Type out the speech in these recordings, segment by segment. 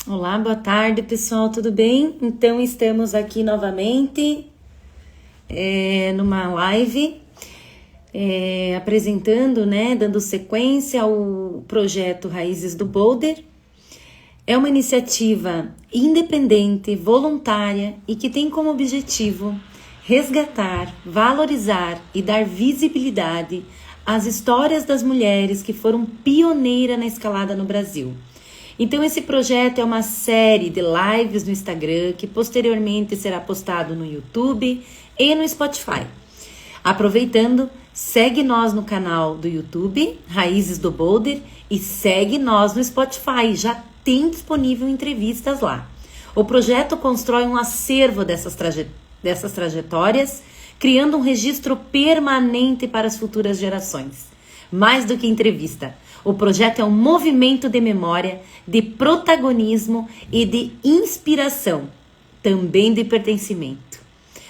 Olá, boa tarde, pessoal, tudo bem? Então, estamos aqui novamente numa live apresentando, né, dando sequência ao projeto Raízes do Boulder. É uma iniciativa independente, voluntária e que tem como objetivo resgatar, valorizar e dar visibilidade às histórias das mulheres que foram pioneiras na escalada no Brasil. Então, esse projeto é uma série de lives no Instagram que posteriormente será postado no YouTube e no Spotify. Aproveitando, segue nós no canal do YouTube, Raízes do Boulder, e segue nós no Spotify. Já tem disponível entrevistas lá. O projeto constrói um acervo dessas trajetórias, criando um registro permanente para as futuras gerações. Mais do que entrevista, o projeto é um movimento de memória, de protagonismo e de inspiração, também de pertencimento,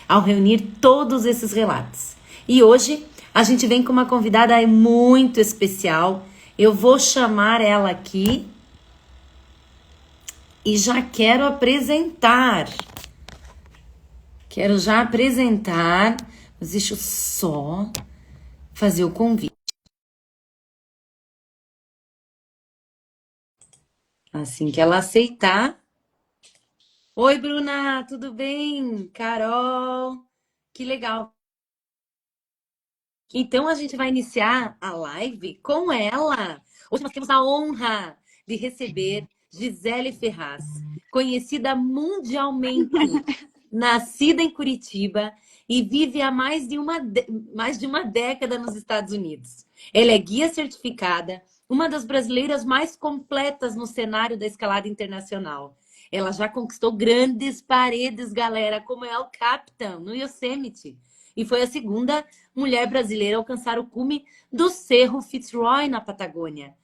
ao reunir todos esses relatos. E hoje a gente vem com uma convidada muito especial. Eu vou chamar ela aqui e já quero apresentar. Quero já apresentar, mas deixa eu só fazer o convite. Assim que ela aceitar. Oi, Bruna, tudo bem? Carol, que legal. Então a gente vai iniciar a live com ela. Hoje nós temos a honra de receber Gisele Ferraz, conhecida mundialmente, nascida em Curitiba e vive há mais de uma década nos Estados Unidos. Ela é guia certificada, uma das brasileiras mais completas no cenário da escalada internacional. Ela já conquistou grandes paredes, galera, como é o Capitão, no Yosemite. E foi a segunda mulher brasileira a alcançar o cume do Cerro Fitzroy, na Patagônia.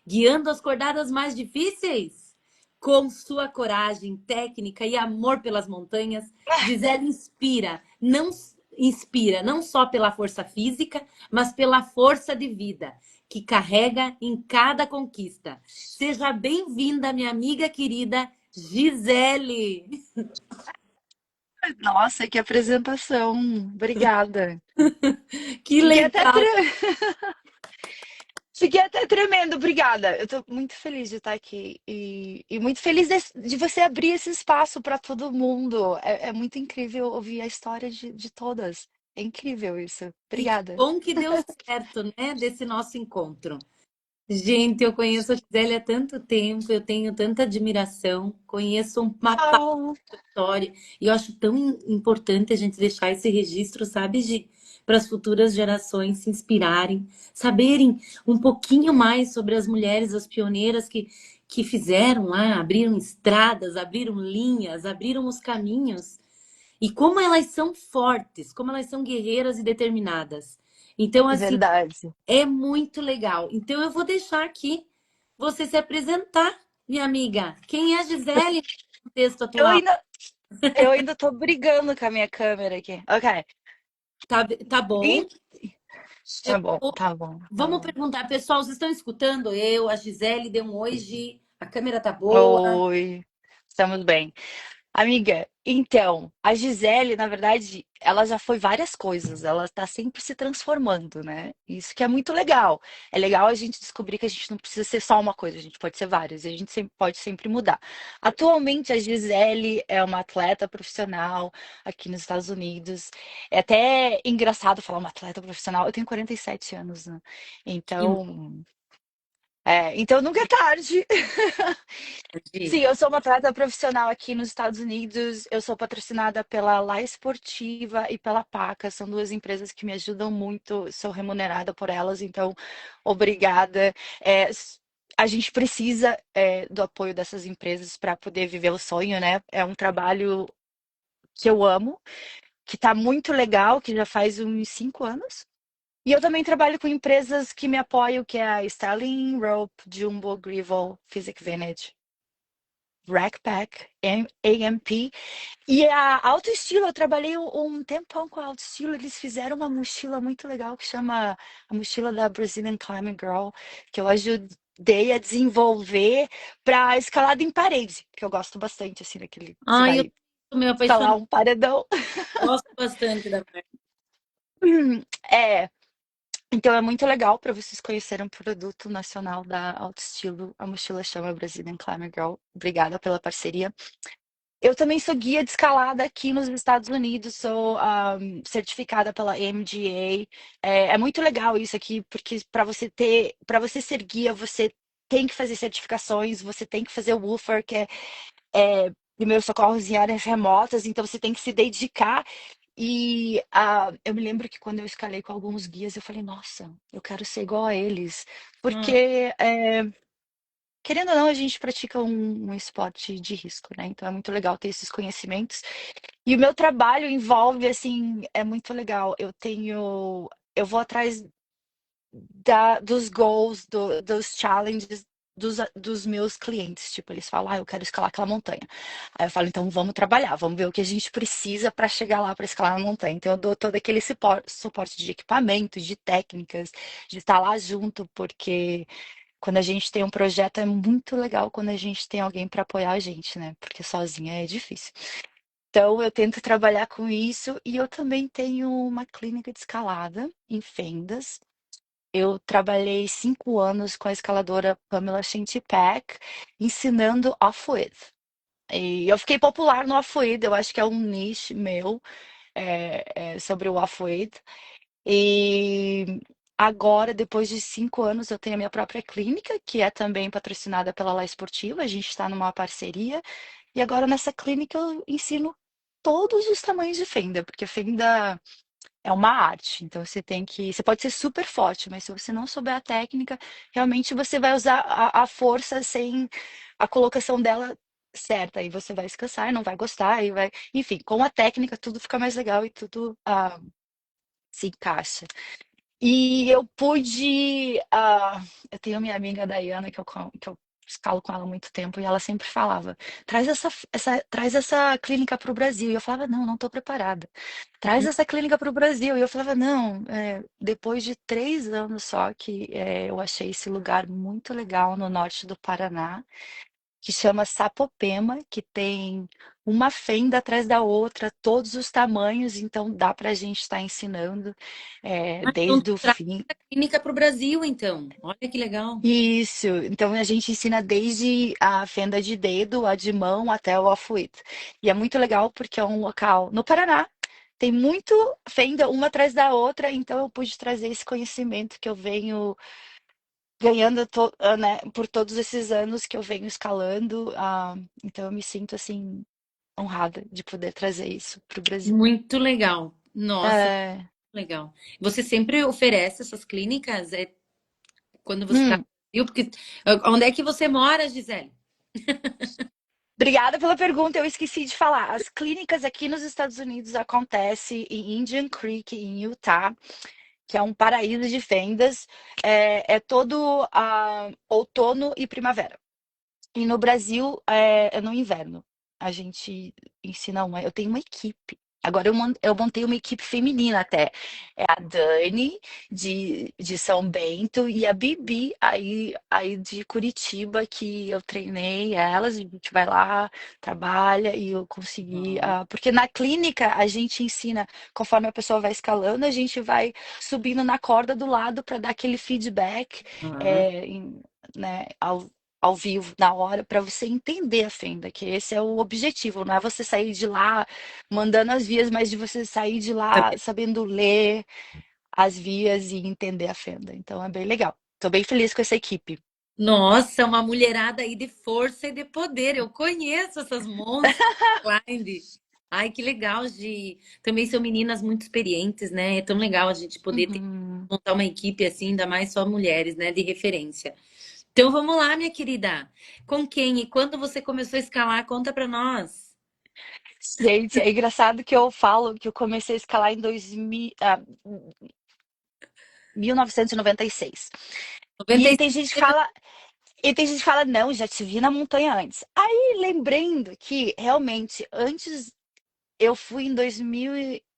Guiando as cordadas mais difíceis? Com sua coragem, técnica e amor pelas montanhas, Gisele inspira não só pela força física, mas pela força de vida que carrega em cada conquista. Seja bem-vinda, minha amiga querida Gisele. Nossa, que apresentação! Obrigada. Que Fiquei até, legal. Fiquei até tremendo, obrigada. Eu tô muito feliz de estar aqui e muito feliz de você abrir esse espaço para todo mundo. É muito incrível ouvir a história de todas. É incrível isso. E que Obrigada. bom que deu certo, né, desse nosso encontro. Gente, eu conheço a Gisele há tanto tempo, eu tenho tanta admiração, conheço uma parte Oh, da história, e eu acho tão importante a gente deixar esse registro, sabe, Gi, para as futuras gerações se inspirarem, saberem um pouquinho mais sobre as mulheres, as pioneiras que fizeram lá, abriram estradas, abriram linhas, abriram os caminhos. E como elas são fortes, como elas são guerreiras e determinadas. Então, assim, verdade. é muito legal. Então, eu vou deixar aqui você se apresentar, minha amiga. Quem é a Gisele no contexto Eu atual? ainda, eu ainda tô brigando com a minha câmera aqui. Ok. Tá bom. E- Eu Tá bom, vou- tá bom, tá Vamos bom. perguntar, pessoal, vocês estão escutando eu, a Gisele, deu um oi, Gi. A câmera tá boa? Oi, estamos bem. Amiga, então, a Gisele, na verdade, ela já foi várias coisas, ela está sempre se transformando, né? Isso que é muito legal. É legal a gente descobrir que a gente não precisa ser só uma coisa, a gente pode ser várias, e a gente sempre, pode sempre mudar. Atualmente, a Gisele é uma atleta profissional aqui nos Estados Unidos. É até engraçado falar uma atleta profissional, eu tenho 47 anos, né? Que Então, nunca é tarde. Sim, Gi. eu sou uma atleta profissional aqui nos Estados Unidos. Eu sou patrocinada pela La Esportiva e pela Paca. São duas empresas que me ajudam muito. Sou remunerada por elas, então obrigada. A gente precisa, do apoio dessas empresas para poder viver o sonho, né? É um trabalho que eu amo, que está muito legal, que já faz uns 5 anos. E eu também trabalho com empresas que me apoiam, que é a Starling Rope, Jumbo, Grivel, Physic Vantage. Rackpack, AMP. E a Autoestilo, eu trabalhei um tempão com a Autoestilo, eles fizeram uma mochila muito legal que chama a mochila da Brazilian Climbing Girl, que eu ajudei a desenvolver para escalada em parede, que eu gosto bastante, assim, daquele. Você Ai, eu vai tô meio escalar apaixonada. um paredão. Gosto bastante da marca. É, então é muito legal para vocês conhecerem um produto nacional da Alto Estilo, a mochila chama Brazilian Climber Girl. Obrigada pela parceria. Eu também sou guia de escalada aqui nos Estados Unidos, sou certificada pela MGA. É muito legal isso aqui, porque para você ser guia, você tem que fazer certificações, você tem que fazer o WUFR, que é primeiros socorros em áreas remotas, então você tem que se dedicar. E eu me lembro que quando eu escalei com alguns guias, eu falei, nossa, eu quero ser igual a eles, Ah, porque querendo ou não, a gente pratica um esporte de risco, né? Então é muito legal ter esses conhecimentos. E o meu trabalho envolve, assim, é muito legal. Eu vou atrás dos goals, dos challenges dos meus clientes. Tipo, eles falam, eu quero escalar aquela montanha. Aí eu falo, então vamos trabalhar, vamos ver o que a gente precisa para chegar lá para escalar a montanha. Então eu dou todo aquele suporte de equipamento, de técnicas, de estar lá junto, porque quando a gente tem um projeto é muito legal quando a gente tem alguém para apoiar a gente, né? Porque sozinha é difícil. Então eu tento trabalhar com isso e eu também tenho uma clínica de escalada em Fendas. Eu trabalhei 5 anos com a escaladora Pamela Shintipak, ensinando off-width. E eu fiquei popular no off-width, eu acho que é um niche meu, sobre o off-width. E agora, depois de 5 anos, eu tenho a minha própria clínica, que é também patrocinada pela La Esportiva. A gente está numa parceria. E agora, nessa clínica, eu ensino todos os tamanhos de fenda, porque fenda é uma arte. Então, você pode ser super forte, mas se você não souber a técnica, realmente você vai usar a força sem a colocação dela certa. E você vai se cansar, não vai gostar, e vai. Enfim, com a técnica, tudo fica mais legal e tudo se encaixa. E eu pude. Eu tenho minha amiga Dayana, que eu escalo com ela há muito tempo, e ela sempre falava: traz essa clínica para o Brasil. E eu falava: não, não estou preparada. Traz essa clínica para o Brasil. E eu falava: não, depois de 3 anos só que eu achei esse lugar muito legal no norte do Paraná que chama Sapopema, que tem uma fenda atrás da outra, todos os tamanhos, então dá para a gente estar ensinando então, desde o traz fim. a clínica para o Brasil, então. Olha que legal. Isso, então a gente ensina desde a fenda de dedo, a de mão, até o off-width. E é muito legal porque é um local no Paraná, tem muito fenda uma atrás da outra, então eu pude trazer esse conhecimento que eu venho ganhando, né, por todos esses anos que eu venho escalando. Então eu me sinto assim honrada de poder trazer isso para o Brasil. Muito legal. Nossa, É, legal. Você sempre oferece essas clínicas quando você está hum, no Brasil? Porque onde é que você mora, Gisele? obrigada pela pergunta. Eu esqueci de falar. As clínicas aqui nos Estados Unidos acontecem em Indian Creek, em Utah, que é um paraíso de fendas. É todo outono e primavera. E no Brasil é no inverno. A gente ensina eu tenho uma equipe. Agora eu montei uma equipe feminina até. É a Dani, de São Bento, e a Bibi, aí de Curitiba, que eu treinei elas, a gente vai lá, trabalha, e eu consegui. Ah, Porque na clínica a gente ensina, conforme a pessoa vai escalando, a gente vai subindo na corda do lado para dar aquele feedback. ah. é, em- né, ao vivo, na hora, para você entender a fenda, que esse é o objetivo, não é você sair de lá mandando as vias, mas de você sair de lá sabendo ler as vias e entender a fenda. Então é bem legal. Estou bem feliz com essa equipe. Nossa, uma mulherada aí de força e de poder. Eu conheço essas monstros blind. Ai, que legal, Gi. Também são meninas muito experientes, né? É tão legal a gente poder Uhum. montar uma equipe assim, ainda mais só mulheres, né? De referência. Então vamos lá, minha querida. Com quem e quando você começou a escalar? Conta pra nós. Gente, é engraçado que eu falo que eu comecei a escalar em 1996. E 96. tem gente que fala, não, já te vi na montanha antes. Aí, lembrando que realmente antes eu fui em 2000,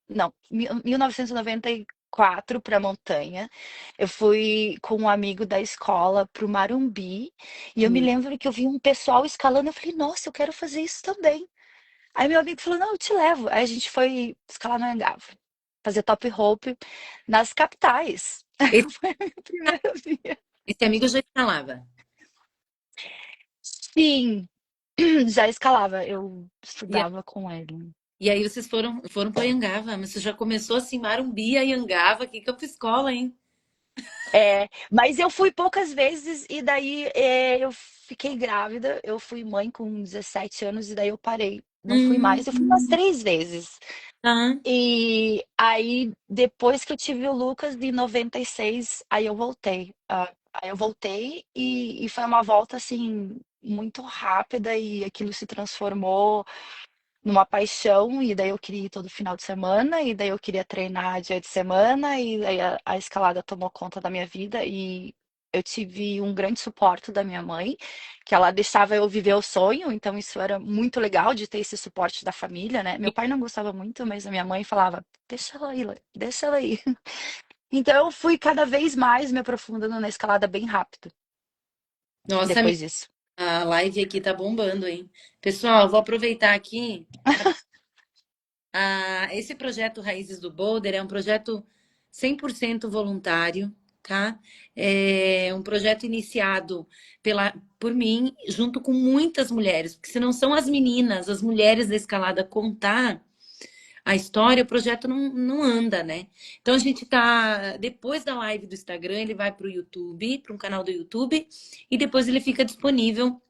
não, 1994. 2004 para a montanha. Eu fui com um amigo da escola para o Marumbi e eu me Hum. lembro que eu vi um pessoal escalando. Eu falei, nossa, eu quero fazer isso também. Aí meu amigo falou, não, eu te levo. Aí a gente foi escalar no Angava, fazer top rope nas capitais. Esse, Foi a minha primeira vez. esse amigo já escalava. Sim, já escalava, eu E, a- estudava com ele. e aí vocês foram para Anhangava, mas você já começou assim, Marumbi, Anhangava, que campo escola, hein? É, mas eu fui poucas vezes e daí eu fiquei grávida. Eu fui mãe com 17 anos e daí eu parei. Não fui mais. Eu fui umas Hum, 3 vezes. tá. E aí, depois que eu tive o Lucas, em 96, aí eu voltei. Aí eu voltei e foi uma volta assim muito rápida e aquilo se transformou numa paixão, e daí eu queria ir todo final de semana, e daí eu queria treinar dia de semana, e daí a escalada tomou conta da minha vida, e eu tive um grande suporte da minha mãe, que ela deixava eu viver o sonho, então isso era muito legal de ter esse suporte da família, né? Meu pai não gostava muito, mas a minha mãe falava, deixa ela ir, deixa ela ir. Então eu fui cada vez mais me aprofundando na escalada bem rápido Nossa, amiga, depois disso. a live aqui tá bombando, hein? Pessoal, vou aproveitar aqui. Esse projeto Raízes do Boulder é um projeto 100% voluntário, tá? É um projeto iniciado por mim, junto com muitas mulheres, porque se não são as meninas, as mulheres da escalada contar a história, o projeto não anda, né? Então a gente tá, depois da live do Instagram, ele vai para o YouTube, para um canal do YouTube, e depois ele fica disponível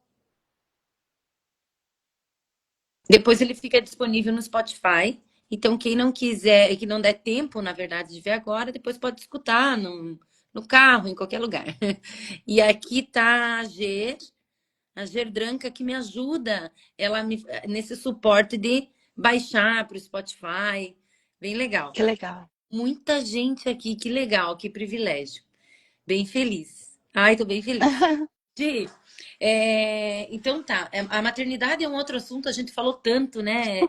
no Spotify. Então, quem não quiser, que não der tempo, na verdade, de ver agora, depois pode escutar no carro, em qualquer lugar. E aqui tá a Ger Dranca, que me ajuda nesse suporte de baixar para o Spotify. Bem legal. Que legal. Muita gente aqui, que legal, que privilégio. Bem feliz. Ai, tô bem feliz. Gi, então tá. A maternidade é um outro assunto, a gente falou tanto, né?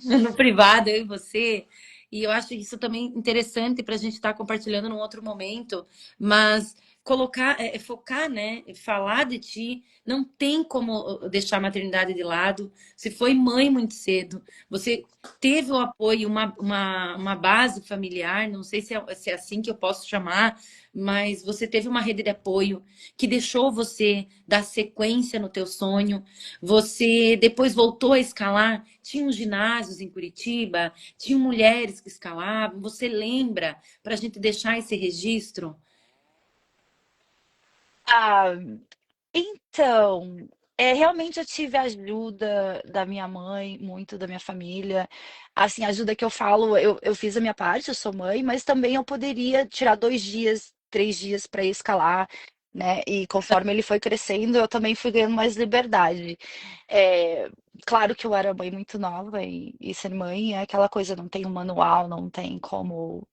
No privado, eu e você. E eu acho isso também interessante para a gente estar compartilhando num outro momento. Mas colocar, focar, né? Falar de ti, não tem como deixar a maternidade de lado. Você foi mãe muito cedo, você teve o apoio, uma base familiar, não sei se é assim que eu posso chamar, mas você teve uma rede de apoio que deixou você dar sequência no teu sonho. Você depois voltou a escalar, tinha uns ginásios em Curitiba, tinha mulheres que escalavam. Você lembra para a gente deixar esse registro? Ah, então, realmente eu tive ajuda da minha mãe, muito da minha família. Assim, ajuda que eu falo, eu fiz a minha parte, eu sou mãe, mas também eu poderia tirar 2 dias, 3 dias para escalar, né? E conforme ele foi crescendo, eu também fui ganhando mais liberdade. É, claro que eu era mãe muito nova e ser mãe é aquela coisa, não tem um manual, não tem como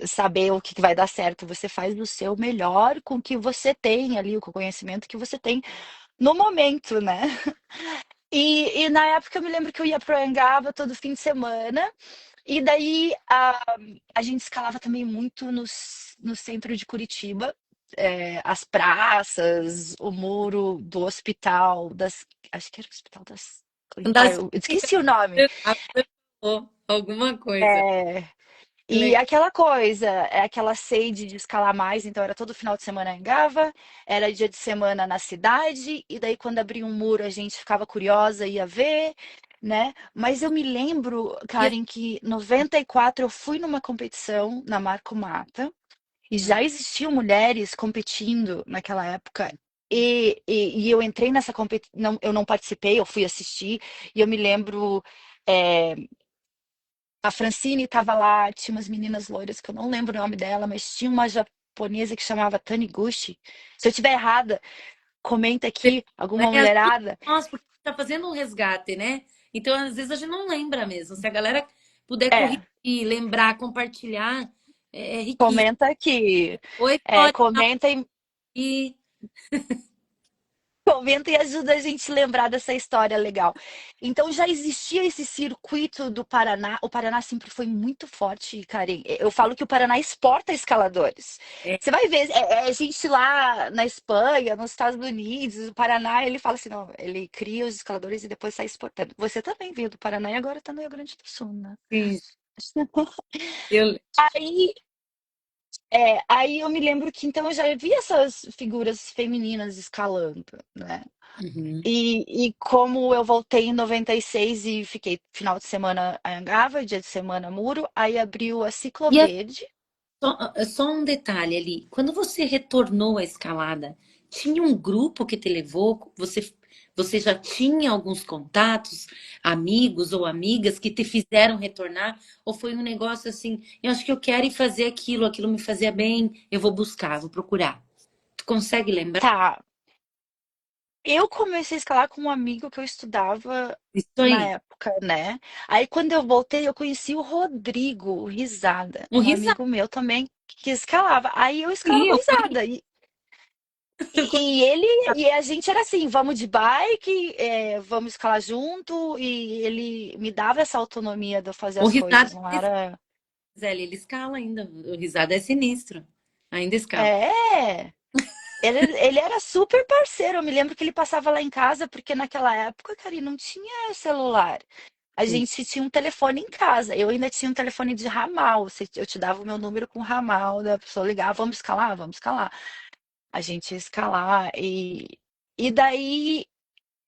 saber o que que vai dar certo. Você faz o seu melhor com o que você tem ali, com o conhecimento que você tem no momento, né? E na época eu me lembro que eu ia pro Angaba todo fim de semana, e daí a gente escalava também muito no centro de Curitiba, as praças, o muro do hospital, acho que era o Hospital das. Ah, Das eu esqueci o nome. alguma coisa. É, e Legal. aquela coisa, é aquela sede de escalar mais, então era todo final de semana em Gava, era dia de semana na cidade, e daí quando abria um muro a gente ficava curiosa, ia ver, né? Mas eu me lembro, E Karen, que em 94 eu fui numa competição na Marco Mata, e ah, já existiam mulheres competindo naquela época. E eu entrei nessa competição, eu não participei, eu fui assistir, e eu me lembro, é, a Francine estava lá, tinha umas meninas loiras que eu não lembro o nome dela, mas tinha uma japonesa que chamava Taniguchi. Se eu estiver errada, comenta aqui, alguma ajuda mulherada. nós, porque está fazendo um resgate, né? Então, às vezes, a gente não lembra mesmo. Se a galera puder corrigir, É, lembrar, compartilhar, é riquíssimo. comenta aqui. Oi, É, Flora, comenta, e comenta e ajuda a gente a lembrar dessa história legal. Então já existia esse circuito do Paraná. O Paraná sempre foi muito forte, Karen. Eu falo que o Paraná exporta escaladores. É, Você vai ver, a gente lá na Espanha, nos Estados Unidos, o Paraná, ele fala assim, não, ele cria os escaladores e depois sai exportando. Você também veio do Paraná e agora está no Rio Grande do Sul, né? sim, eu... Aí, aí eu me lembro que então eu já vi essas figuras femininas escalando, né? Uhum. E como eu voltei em 96 e fiquei final de semana Anhangava, dia de semana Muro, aí abriu a E é Cicloverde. só um detalhe ali. Quando você retornou à escalada, tinha um grupo que te levou? Você já tinha alguns contatos, amigos ou amigas que te fizeram retornar? Ou foi um negócio assim, eu acho que eu quero ir fazer aquilo, aquilo me fazia bem, eu vou buscar, vou procurar. Tu consegue lembrar? Tá, eu comecei a escalar com um amigo que eu estudava Isso na aí. época, né? Aí quando eu voltei, eu conheci o Rodrigo, o Risada, Um um risado. amigo meu também que escalava. Aí eu escalava com o Eu Risada. E ele e a gente era assim, vamos de bike, vamos escalar junto, e ele me dava essa autonomia de eu fazer o as risado, coisas, não era. Zé, ele escala ainda. O risado é sinistro. Ainda escala. É, ele era super parceiro. Eu me lembro que ele passava lá em casa, porque naquela época, cara, não tinha celular. A Sim. gente tinha um telefone em casa. Eu ainda tinha um telefone de ramal. Eu te dava o meu número com ramal, da pessoa ligar, vamos escalar, vamos escalar. A gente ia escalar e daí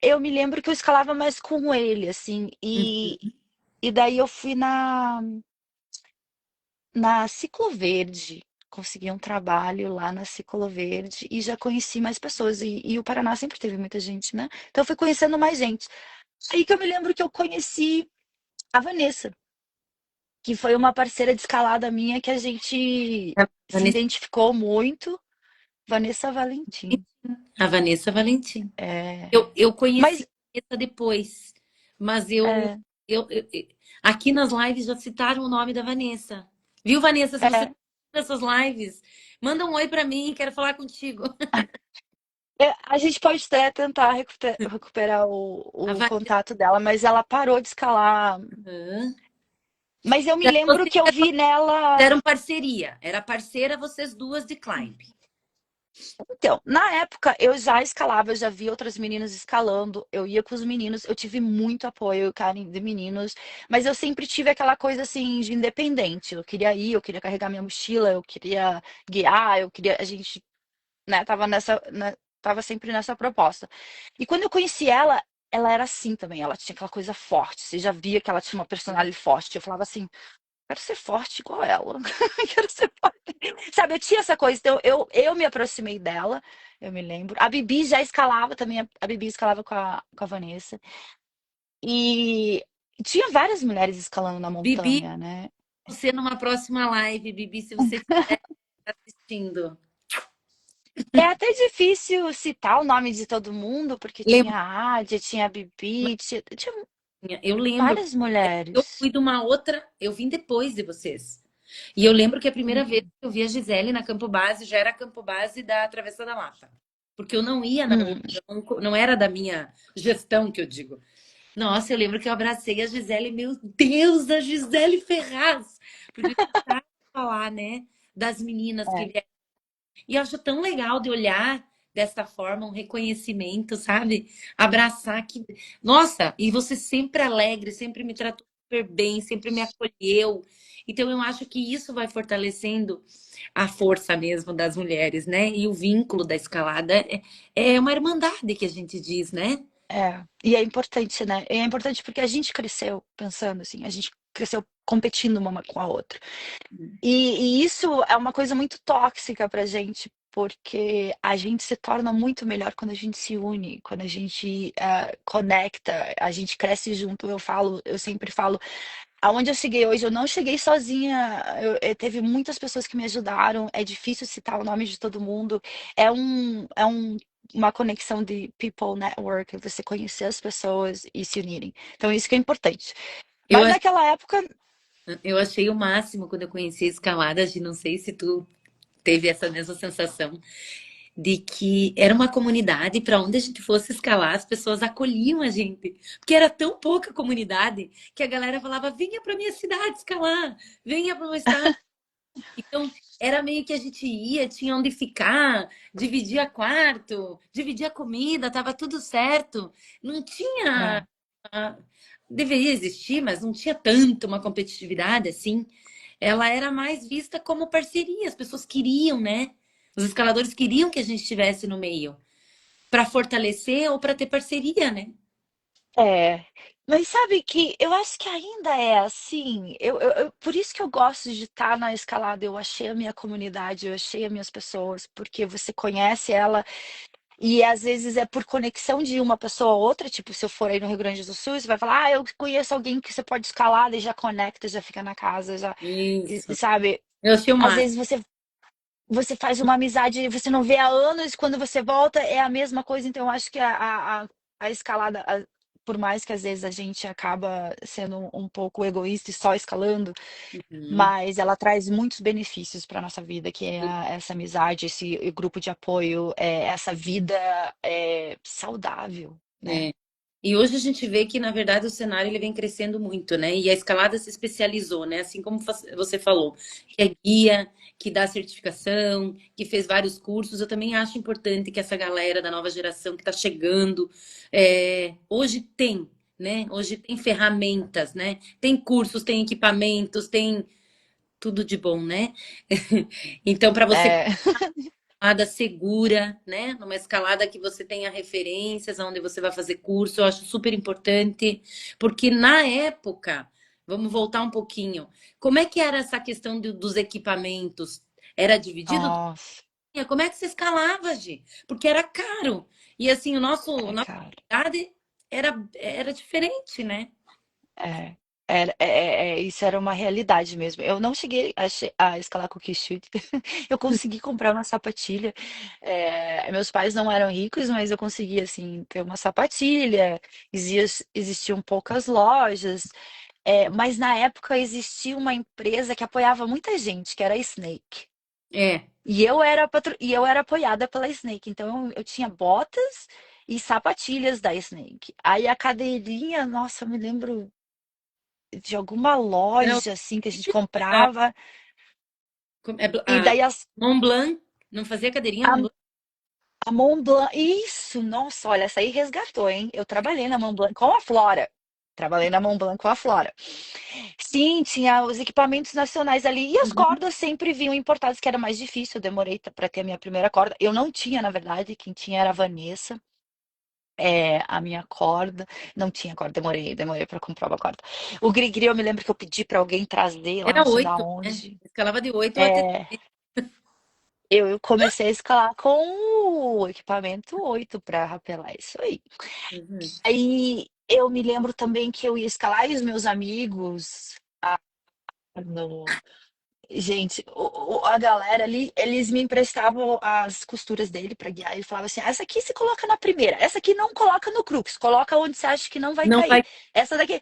eu me lembro que eu escalava mais com ele, assim. E daí eu fui na Cicloverde. Consegui um trabalho lá na Cicloverde e já conheci mais pessoas. E o Paraná sempre teve muita gente, né? Então eu fui conhecendo mais gente. Aí que eu me lembro que eu conheci a Vanessa, que foi uma parceira de escalada minha que a gente se Vanessa, identificou muito. Vanessa Valentim. a Vanessa Valentim. É, Eu conheci mas a Vanessa depois, mas é, aqui nas lives já citaram o nome da Vanessa. Viu, Vanessa? Se você tá é, nessas lives, manda um oi pra mim, quero falar contigo. a gente pode até tentar recuperar A o Vanessa, contato dela, mas ela parou de escalar. hã? Mas eu me Daí lembro vocês que eu vi nela. fizeram parceria. Era parceira vocês duas de climb. Então, na época eu já escalava, eu já vi outras meninas escalando, eu ia com os meninos, eu tive muito apoio, Karen, de meninos, mas eu sempre tive aquela coisa assim de independente. Eu queria ir, eu queria carregar minha mochila, eu queria guiar, eu queria. A gente, né, tava nessa, né, tava sempre nessa proposta. E quando eu conheci ela, ela era assim também, ela tinha aquela coisa forte. Você já via que ela tinha uma personalidade forte. Eu falava assim, quero ser forte igual ela. Quero ser forte. Sabe, eu tinha essa coisa, então eu me aproximei dela, eu me lembro. A Bibi já escalava também, a Bibi escalava com a Vanessa. E tinha várias mulheres escalando na Bibi, montanha, né? você numa próxima live, Bibi, se você estiver assistindo. É até difícil citar o nome de todo mundo, porque Lembra? tinha a Ádia, tinha a Bibi, tinha Eu lembro. várias Eu mulheres. fui de uma outra, eu vim depois de vocês. E eu lembro que a primeira vez Uhum. que eu vi a Gisele na Campo Base já era Campo Base da Travessa da Mata. Porque eu não ia na Hum. outra, não era da minha gestão que eu digo. Nossa, eu lembro que eu abracei a Gisele, meu Deus, a Gisele Ferraz! Porque eu escutava falar, né, das meninas que É, vieram. E eu acho tão legal de olhar dessa forma, um reconhecimento, sabe? Abraçar que. Nossa, e você sempre alegre, sempre me tratou super bem, sempre me acolheu. Então eu acho que isso vai fortalecendo a força mesmo das mulheres, né? E o vínculo da escalada é uma irmandade que a gente diz, né? é. E é importante, né? E é importante porque a gente cresceu pensando assim, a gente cresceu competindo uma com a outra. E isso é uma coisa muito tóxica pra gente, porque a gente se torna muito melhor quando a gente se une, quando a gente conecta, a gente cresce junto. Eu sempre falo, aonde eu cheguei hoje, eu não cheguei sozinha. Teve muitas pessoas que me ajudaram. É difícil citar o nome de todo mundo. Uma conexão de people network, você conhecer as pessoas e se unirem. Então, isso que é importante. Eu, Mas naquela época, eu achei o máximo quando eu conheci a escalada, de não sei se tu teve essa mesma sensação de que era uma comunidade para onde a gente fosse escalar, as pessoas acolhiam a gente, porque era tão pouca comunidade que a galera falava: venha para minha cidade escalar, venha para o meu estado. Então, era meio que a gente ia, tinha onde ficar, dividia quarto, dividia comida, tava tudo certo. Não tinha. É. ah, Deveria existir, mas não tinha tanto uma competitividade assim. Ela era mais vista como parceria. As pessoas queriam, né? Os escaladores queriam que a gente estivesse no meio para fortalecer ou para ter parceria, né? É, mas sabe que eu acho que ainda é assim. Por isso que eu gosto de estar na escalada. Eu achei a minha comunidade, eu achei as minhas pessoas, porque você conhece ela e às vezes é por conexão de uma pessoa a outra. Tipo, se eu for aí no Rio Grande do Sul, você vai falar: ah, eu conheço alguém que você pode escalar, daí já conecta, já fica na casa, já, Isso. sabe? Eu achei o Às máximo. vezes você faz uma amizade, você não vê há anos, quando você volta é a mesma coisa. Então eu acho que a escalada, por mais que às vezes a gente acaba sendo um pouco egoísta e só escalando, Uhum. mas ela traz muitos benefícios para nossa vida, que é essa amizade, esse grupo de apoio, essa vida saudável, né? É. E hoje a gente vê que, na verdade, o cenário ele vem crescendo muito, né? E a escalada se especializou, né? Assim como você falou, que é guia, que dá certificação, que fez vários cursos. Eu também acho importante que essa galera da nova geração que está chegando, hoje tem, né? Hoje tem ferramentas, né? Tem cursos, tem equipamentos, tem tudo de bom, né? Então, para você É, escalada segura, né? Numa escalada que você tenha referências, onde você vai fazer curso, eu acho super importante, porque na época, vamos voltar um pouquinho, como é que era essa questão dos equipamentos? Era dividido? nossa, Como é que você escalava, Gi? Porque era caro. E assim, era nossa caro. idade era diferente, né? É, isso era uma realidade mesmo. Eu não cheguei a escalar cookie shoot. Eu consegui comprar uma sapatilha. Meus pais não eram ricos, mas eu consegui assim ter uma sapatilha. Existiam poucas lojas, mas na época existia uma empresa que apoiava muita gente, que era a Snake. É. E eu era apoiada pela Snake. Então eu tinha botas e sapatilhas da Snake. Aí a cadeirinha, nossa, eu me lembro de alguma Era o loja assim que a gente a, comprava. E a daí Mont Blanc, não fazia cadeirinha a, Mont Blanc? a Mont Blanc, isso, nossa, olha, essa aí resgatou, hein? Eu trabalhei na Mont Blanc com a Flora. Trabalhei na Mont Blanc com a Flora. Sim, tinha os equipamentos nacionais ali. E as Uhum. cordas sempre vinham importadas, que era mais difícil. Eu demorei para ter a minha primeira corda. Eu não tinha, na verdade, quem tinha era a Vanessa. A minha corda, não tinha corda, demorei para comprar uma corda. O Grigri, eu me lembro que eu pedi para alguém trazer lá, Era não sei da 8, né? onde. Escalava de 8 a É, eu comecei a escalar com o equipamento 8 para rapelar isso aí. Uhum. Aí eu me lembro também que eu ia escalar e os meus amigos, no- gente, a galera ali, eles me emprestavam as costuras dele para guiar e falava assim: essa aqui se coloca na primeira, essa aqui não coloca no crux, coloca onde você acha que não vai Não cair. vai. Essa daqui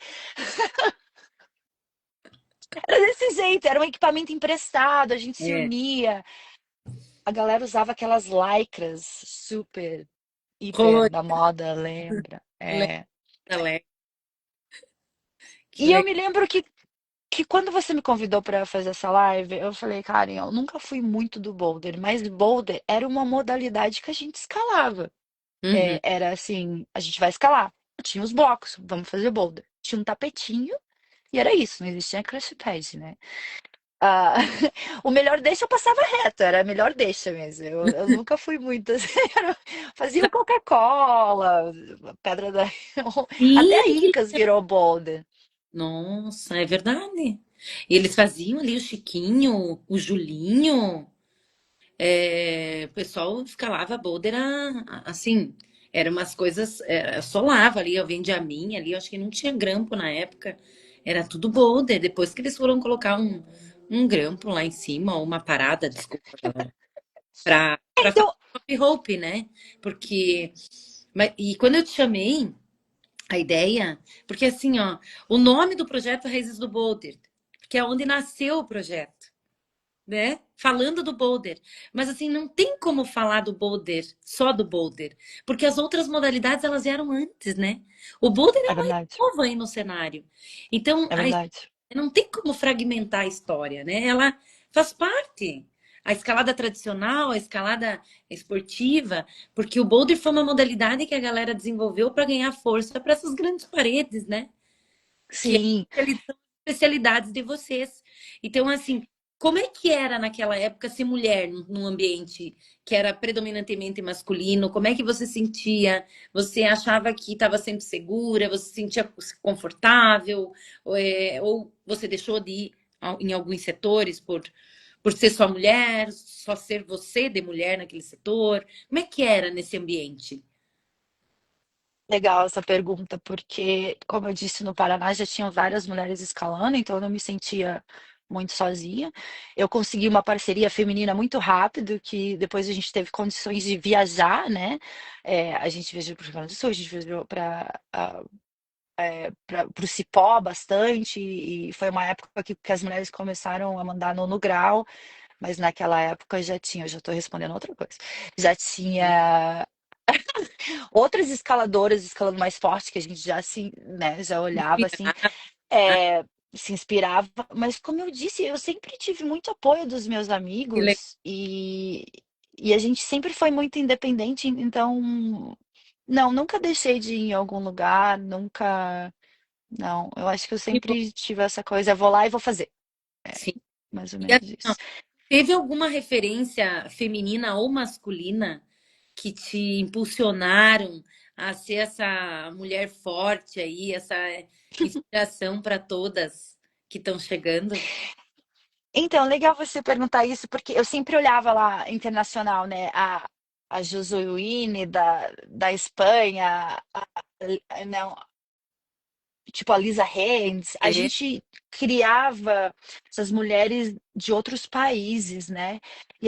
era desse jeito, era um equipamento emprestado, a gente se É, unia. A galera usava aquelas lycras super hiper colorido, da moda, lembra? lembra, que E eu legal. me lembro que quando você me convidou para fazer essa live, eu falei, Karen, eu nunca fui muito do boulder, mas boulder era uma modalidade que a gente escalava. Uhum. Era assim, a gente vai escalar. Tinha os blocos, vamos fazer boulder. Tinha um tapetinho e era isso, não existia crash pad, né? Ah, o melhor deixa eu passava reto, era a melhor deixa mesmo. Eu nunca fui muito assim. Fazia o Coca-Cola, Pedra da. Até Sim, a que Incas virou boulder. nossa, é verdade. E eles faziam ali o Chiquinho, o Julinho. O pessoal escalava boulder assim. Eram umas coisas. Solava ali, eu vendia a minha ali. Eu acho que não tinha grampo na época. Era tudo boulder. Depois que eles foram colocar um grampo lá em cima, ou uma parada, desculpa, galera. Pra fazer Então, top rope, né? Porque. E quando eu te chamei. A ideia, porque assim, ó, o nome do projeto é Raízes do Boulder, que é onde nasceu o projeto, né? falando do boulder. Mas assim, não tem como falar do boulder, só do boulder, porque as outras modalidades elas vieram antes, né? O boulder É é mais verdade, novo aí no cenário. Então, é verdade. não tem como fragmentar a história, né? Ela faz parte. A escalada tradicional, a escalada esportiva, porque o boulder foi uma modalidade que a galera desenvolveu para ganhar força para essas grandes paredes, né? Que Sim. eles são especialidades de vocês. Então, assim, como é que era naquela época ser mulher num ambiente que era predominantemente masculino? Como é que você sentia? Você achava que estava sempre segura? Você se sentia confortável? Ou você deixou de ir em alguns setores por ser só mulher, só ser você de mulher naquele setor? Como é que era nesse ambiente? Legal essa pergunta, porque, como eu disse, no Paraná já tinham várias mulheres escalando, então eu não me sentia muito sozinha. Eu consegui uma parceria feminina muito rápido, que depois a gente teve condições de viajar, né? A gente viajou para o Rio Grande do Sul, a gente viajou para o Cipó bastante, e foi uma época que as mulheres começaram a mandar no grau, mas naquela época já tinha, eu já estou respondendo outra coisa, já tinha outras escaladoras escalando mais forte, que a gente já se, né, já olhava assim, Inspirada, é, se inspirava, mas como eu disse, eu sempre tive muito apoio dos meus que legal. amigos e a gente sempre foi muito independente, então não, nunca deixei de ir em algum lugar, nunca, não, eu acho que eu Que bom. sempre tive essa coisa, eu vou lá e vou fazer, Sim. mais ou E assim, menos ó, isso. teve alguma referência feminina ou masculina que te impulsionaram a ser essa mulher forte aí, essa inspiração para todas que estão chegando? Então, legal você perguntar isso, porque eu sempre olhava lá internacional, né? A Josuine da Espanha, não, tipo a Lisa Hayes, a É, gente criava essas mulheres de outros países, né? E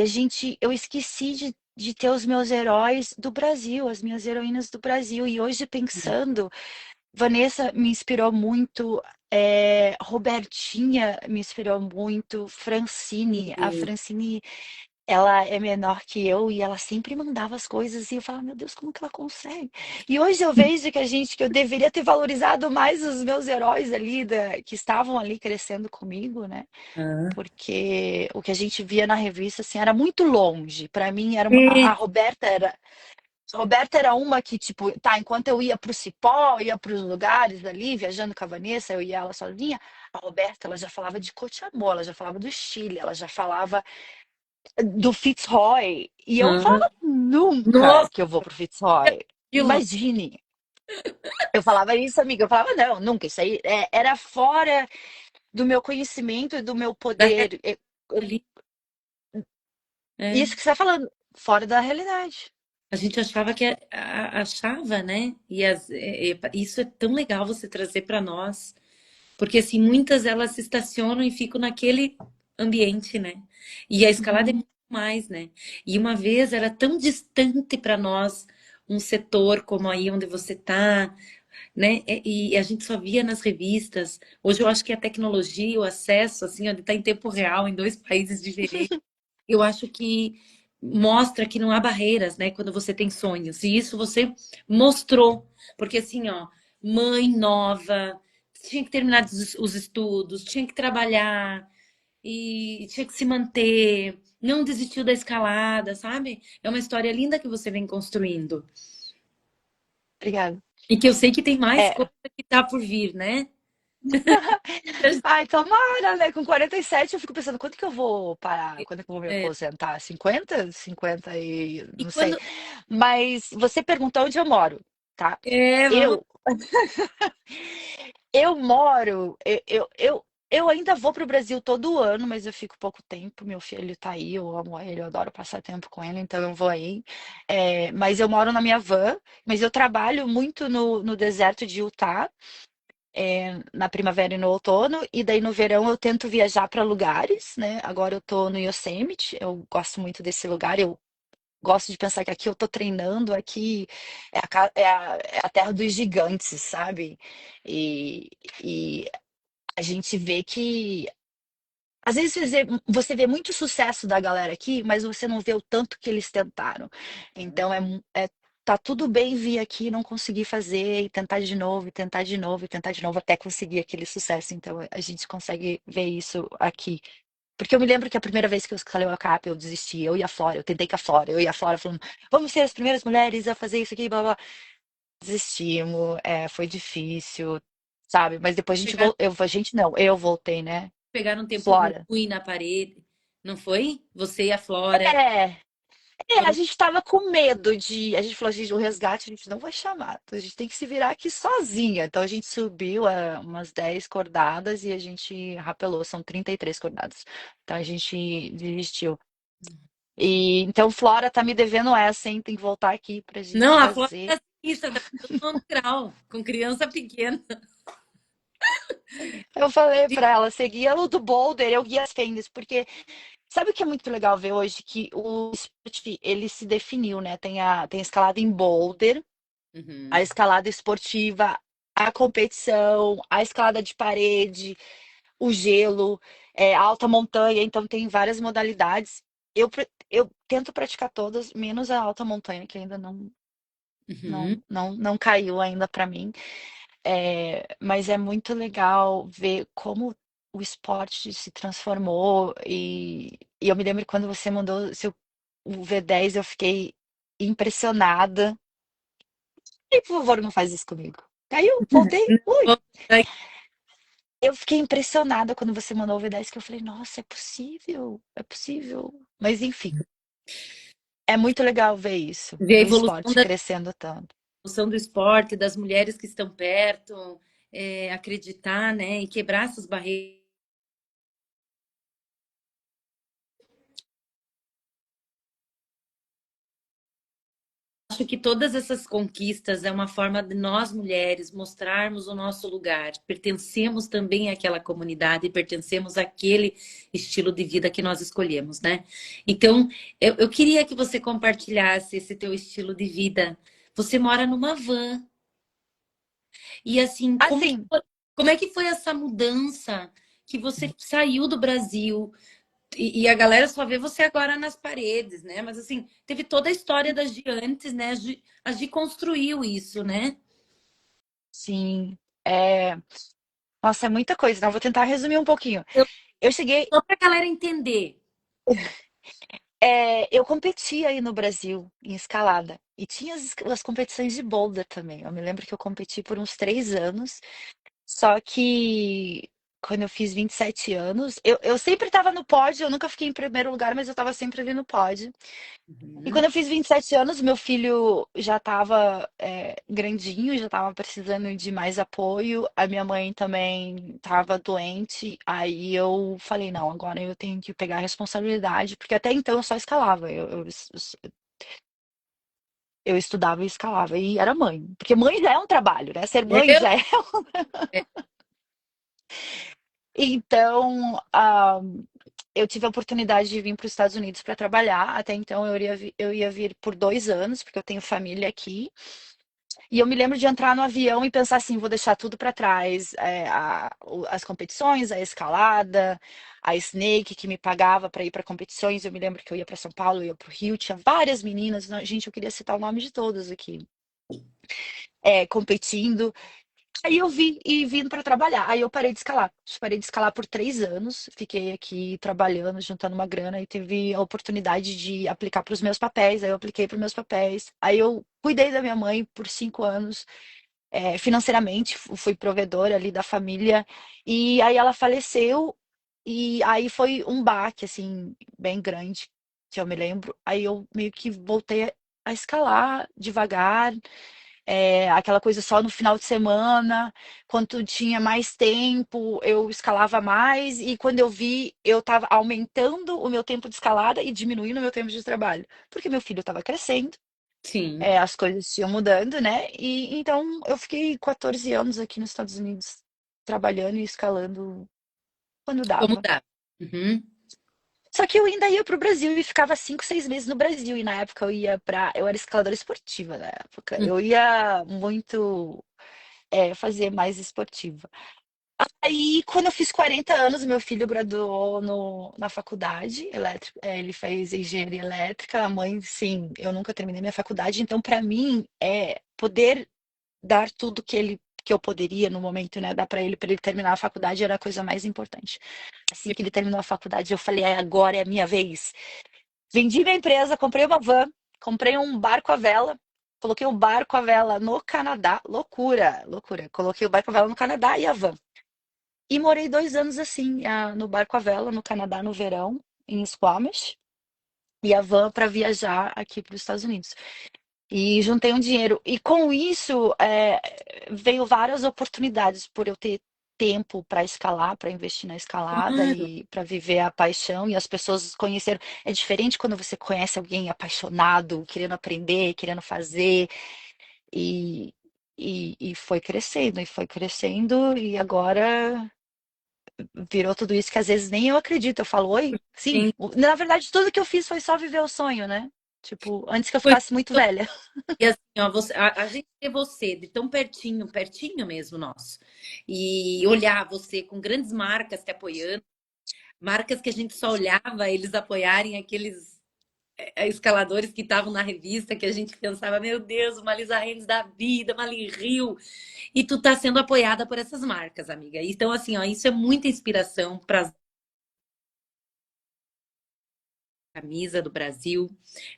eu esqueci de ter os meus heróis do Brasil, as minhas heroínas do Brasil. E hoje, pensando, Vanessa me inspirou muito, Robertinha me inspirou muito, Francine. A sim. Francine, ela é menor que eu e ela sempre mandava as coisas e eu falava, meu Deus, como que ela consegue? E hoje eu vejo que eu deveria ter valorizado mais os meus heróis ali, que estavam ali crescendo comigo, né? Ah. Porque o que a gente via na revista, assim, era muito longe. Para mim, É, a Roberta era uma que, tipo, tá, enquanto eu ia pro Cipó, ia pros lugares ali, viajando com a Vanessa, eu ia ela sozinha, a Roberta, ela já falava de Cochamó, ela já falava do Chile, ela já falava do Fitzroy. E eu ah. falava, nunca Nossa, que eu vou pro Fitzroy. aquilo Imagine. Eu falava isso, amiga, eu falava, não, nunca, isso aí era fora do meu conhecimento e do meu da poder. realidade. Isso É. que você está falando, fora da realidade. A gente achava que achava, né? Isso é tão legal você trazer para nós. Porque assim, muitas elas se estacionam e ficam naquele ambiente, né? E a escalada é Uhum. muito mais, né? E uma vez era tão distante para nós um setor como aí onde você tá, né? E a gente só via nas revistas. Hoje eu acho que a tecnologia, o acesso, assim, ó, de estar em tempo real em dois países diferentes, eu acho que mostra que não há barreiras, né? Quando você tem sonhos. E isso você mostrou. Porque assim, ó, mãe nova, tinha que terminar os estudos, tinha que trabalhar e tinha que se manter, não desistiu da escalada, sabe? É uma história linda que você vem construindo. Obrigada. E que eu sei que tem mais É. coisa que tá por vir, né? Ai, tomara, né? Com 47 eu fico pensando, quando que eu vou parar? Quando que eu vou me É. aposentar? 50? 50 e E não sei. quando. Mas você perguntou onde eu moro, tá? Vamos. Eu, eu moro, eu ainda vou para o Brasil todo ano, mas eu fico pouco tempo. Meu filho tá aí, eu amo ele, eu adoro passar tempo com ele, então eu vou aí. Mas eu moro na minha van, mas eu trabalho muito no deserto de Utah, na primavera e no outono, e daí no verão eu tento viajar para lugares, né? Agora eu tô no Yosemite, eu gosto muito desse lugar, eu gosto de pensar que aqui eu tô treinando, aqui é a terra dos gigantes, sabe? E, e a gente vê que Às vezes você vê muito sucesso da galera aqui, mas você não vê o tanto que eles tentaram. Então tá tudo bem vir aqui e não conseguir fazer, e tentar de novo, e tentar de novo, e tentar de novo, até conseguir aquele sucesso. Então a gente consegue ver isso aqui. Porque eu me lembro que a primeira vez que eu escalei o ACAP, eu desisti. Eu e a Flora, eu tentei com a Flora, eu e a Flora falando, vamos ser as primeiras mulheres a fazer isso aqui, blá blá. Desistimos, foi difícil, sabe? Mas depois a gente Pegaram, voltou. A gente não, eu voltei, né? pegaram um tempo Flora. ruim na parede, não foi? Você e a Flora É, a foram. gente tava com medo de. A gente falou, gente, o resgate a gente não vai chamar. Então a gente tem que se virar aqui sozinha. Então a gente subiu umas 10 cordadas e a gente rapelou. São 33 cordadas. Então a gente desistiu. E então Flora tá me devendo essa, hein? Tem que voltar aqui pra gente Não, a Flora fazer. é ciclista, tá todo mundo grau, com criança pequena. Eu falei pra ela, você guia o do boulder, eu guio as fendas, porque sabe o que é muito legal ver hoje? Que o esporte, ele se definiu, né? Tem a escalada em boulder, a Uhum, escalada esportiva, a competição, a escalada de parede, o gelo, a alta montanha, então tem várias modalidades. Eu tento praticar todas, menos a alta montanha, que ainda uhum. não caiu ainda para mim. Mas é muito legal ver como o esporte se transformou. E eu me lembro quando você mandou o V10, eu fiquei impressionada. E, por favor, não faz isso comigo. Caiu, voltei. Ui! Eu fiquei impressionada quando você mandou o V10, que eu falei, nossa, é possível, é possível. Mas enfim, é muito legal ver isso, Ver a o evolução esporte da crescendo tanto. evolução do esporte, das mulheres que estão perto, acreditar, né, e quebrar essas barreiras. Acho que todas essas conquistas é uma forma de nós mulheres mostrarmos o nosso lugar. Pertencemos também àquela comunidade, pertencemos àquele estilo de vida que nós escolhemos, né? Então, eu queria que você compartilhasse esse teu estilo de vida. Você mora numa van. E assim, Assim, como é que foi essa mudança que você saiu do Brasil? E a galera só vê você agora nas paredes, né? Mas assim, teve toda a história das de antes, né? A Gi construiu isso, né? sim, é, nossa, é muita coisa, então eu vou tentar resumir um pouquinho. Eu, Eu cheguei, só pra galera entender. eu competi aí no Brasil em escalada e tinha as competições de boulder também. Eu me lembro que eu competi por uns 3 anos. Só que quando eu fiz 27 anos, eu sempre estava no pódio, eu nunca fiquei em primeiro lugar, mas eu estava sempre ali no pódio. E quando Uhum. eu fiz 27 anos, meu filho já estava grandinho, já estava precisando de mais apoio. A minha mãe também estava doente. Aí eu falei, não, agora eu tenho que pegar a responsabilidade, porque até então eu só escalava. Eu estudava e escalava, e era mãe. Porque mãe já é um trabalho, né? Ser mãe Eu, já é. é, Então, eu tive a oportunidade de vir para os Estados Unidos para trabalhar. Até então, eu ia vir por 2 anos, porque eu tenho família aqui. E eu me lembro de entrar no avião e pensar assim: vou deixar tudo para trás, as competições, a escalada, a Snake que me pagava para ir para competições. Eu me lembro que eu ia para São Paulo, eu ia para o Rio, tinha várias meninas. Gente, eu queria citar o nome de todas aqui, competindo. Aí eu vi e vindo para trabalhar. Aí eu parei de escalar. Parei de escalar por 3 anos. Fiquei aqui trabalhando, juntando uma grana e teve a oportunidade de aplicar para os meus papéis. Aí eu apliquei para os meus papéis. Aí eu cuidei da minha mãe por 5 anos, financeiramente, fui provedora ali da família. E aí ela faleceu. E aí foi um baque, assim, bem grande, que eu me lembro. Aí eu meio que voltei a escalar devagar, aquela coisa só no final de semana. Quando tinha mais tempo, eu escalava mais, e quando eu vi, eu estava aumentando o meu tempo de escalada e diminuindo o meu tempo de trabalho, porque meu filho estava crescendo, sim. as coisas iam mudando, né? E então eu fiquei 14 anos aqui nos Estados Unidos trabalhando e escalando quando Como dava. dá? Uhum. Só que eu ainda ia para o Brasil e ficava 5, 6 meses no Brasil. E na época eu era escaladora esportiva na época. Uhum. Eu ia muito fazer mais esportiva. Aí, quando eu fiz 40 anos, meu filho graduou na faculdade elétrica. Ele fez engenharia elétrica. A mãe, sim, eu nunca terminei minha faculdade. Então, para mim, poder dar tudo que eu poderia no momento, né? Dar para ele terminar a faculdade era a coisa mais importante. Assim que ele terminou a faculdade, eu falei, agora é a minha vez. Vendi minha empresa, comprei uma van, comprei um barco à vela, coloquei o barco à vela no Canadá. Loucura, loucura. Coloquei o barco à vela no Canadá e a van. E morei 2 anos assim, no barco à vela, no Canadá, no verão, em Squamish, e a van para viajar aqui para os Estados Unidos. E juntei um dinheiro. E com isso, veio várias oportunidades por eu ter tempo para escalar, para investir na escalada Claro. e para viver a paixão. E as pessoas conheceram. É diferente quando você conhece alguém apaixonado, querendo aprender, querendo fazer. E, e foi crescendo, e agora virou tudo isso que às vezes nem eu acredito. Eu falo, oi? Sim. Sim. Na verdade, tudo que eu fiz foi só viver o sonho, né? Tipo, antes que eu ficasse muito velha. E assim, ó, a gente ter você de tão pertinho, pertinho mesmo nosso, e olhar você com grandes marcas te apoiando, marcas que a gente só olhava eles apoiarem aqueles escaladores que estavam na revista, que a gente pensava, meu Deus, uma Lisa Rennes da vida, uma Lin Rio, e tu tá sendo apoiada por essas marcas, amiga. Então, assim, ó, isso é muita inspiração para camisa do Brasil,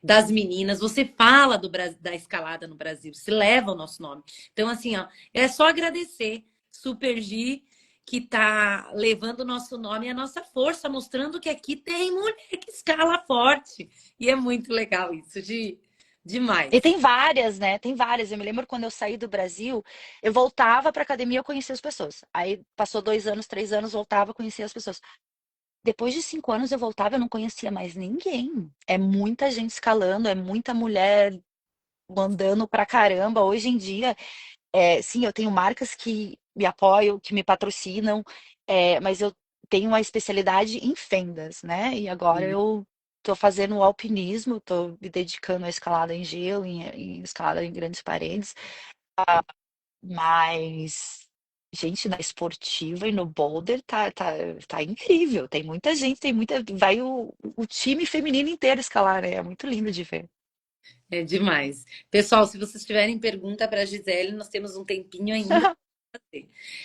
das meninas. Você fala da escalada no Brasil, se leva o nosso nome. Então, assim, ó, é só agradecer Super G que tá levando o nosso nome e a nossa força, mostrando que aqui tem mulher que escala forte. E é muito legal isso, E demais. tem várias, né? Tem várias. Eu me lembro quando eu saí do Brasil, eu voltava para academia, eu conhecia as pessoas. Aí passou 2 anos, 3 anos, voltava, conhecia as pessoas. Depois de 5 anos eu voltava, eu não conhecia mais ninguém. É muita gente escalando, é muita mulher mandando pra caramba. Hoje em dia, sim, eu tenho marcas que me apoiam, que me patrocinam, mas eu tenho uma especialidade em fendas, né? E agora eu tô fazendo o alpinismo, tô me dedicando à escalada em gelo, em escalada em grandes paredes, mas, gente, na esportiva e no boulder tá incrível. Tem muita gente, vai o time feminino inteiro escalar, né? É muito lindo de ver. É demais. Pessoal, se vocês tiverem pergunta para a Gisele, nós temos um tempinho ainda.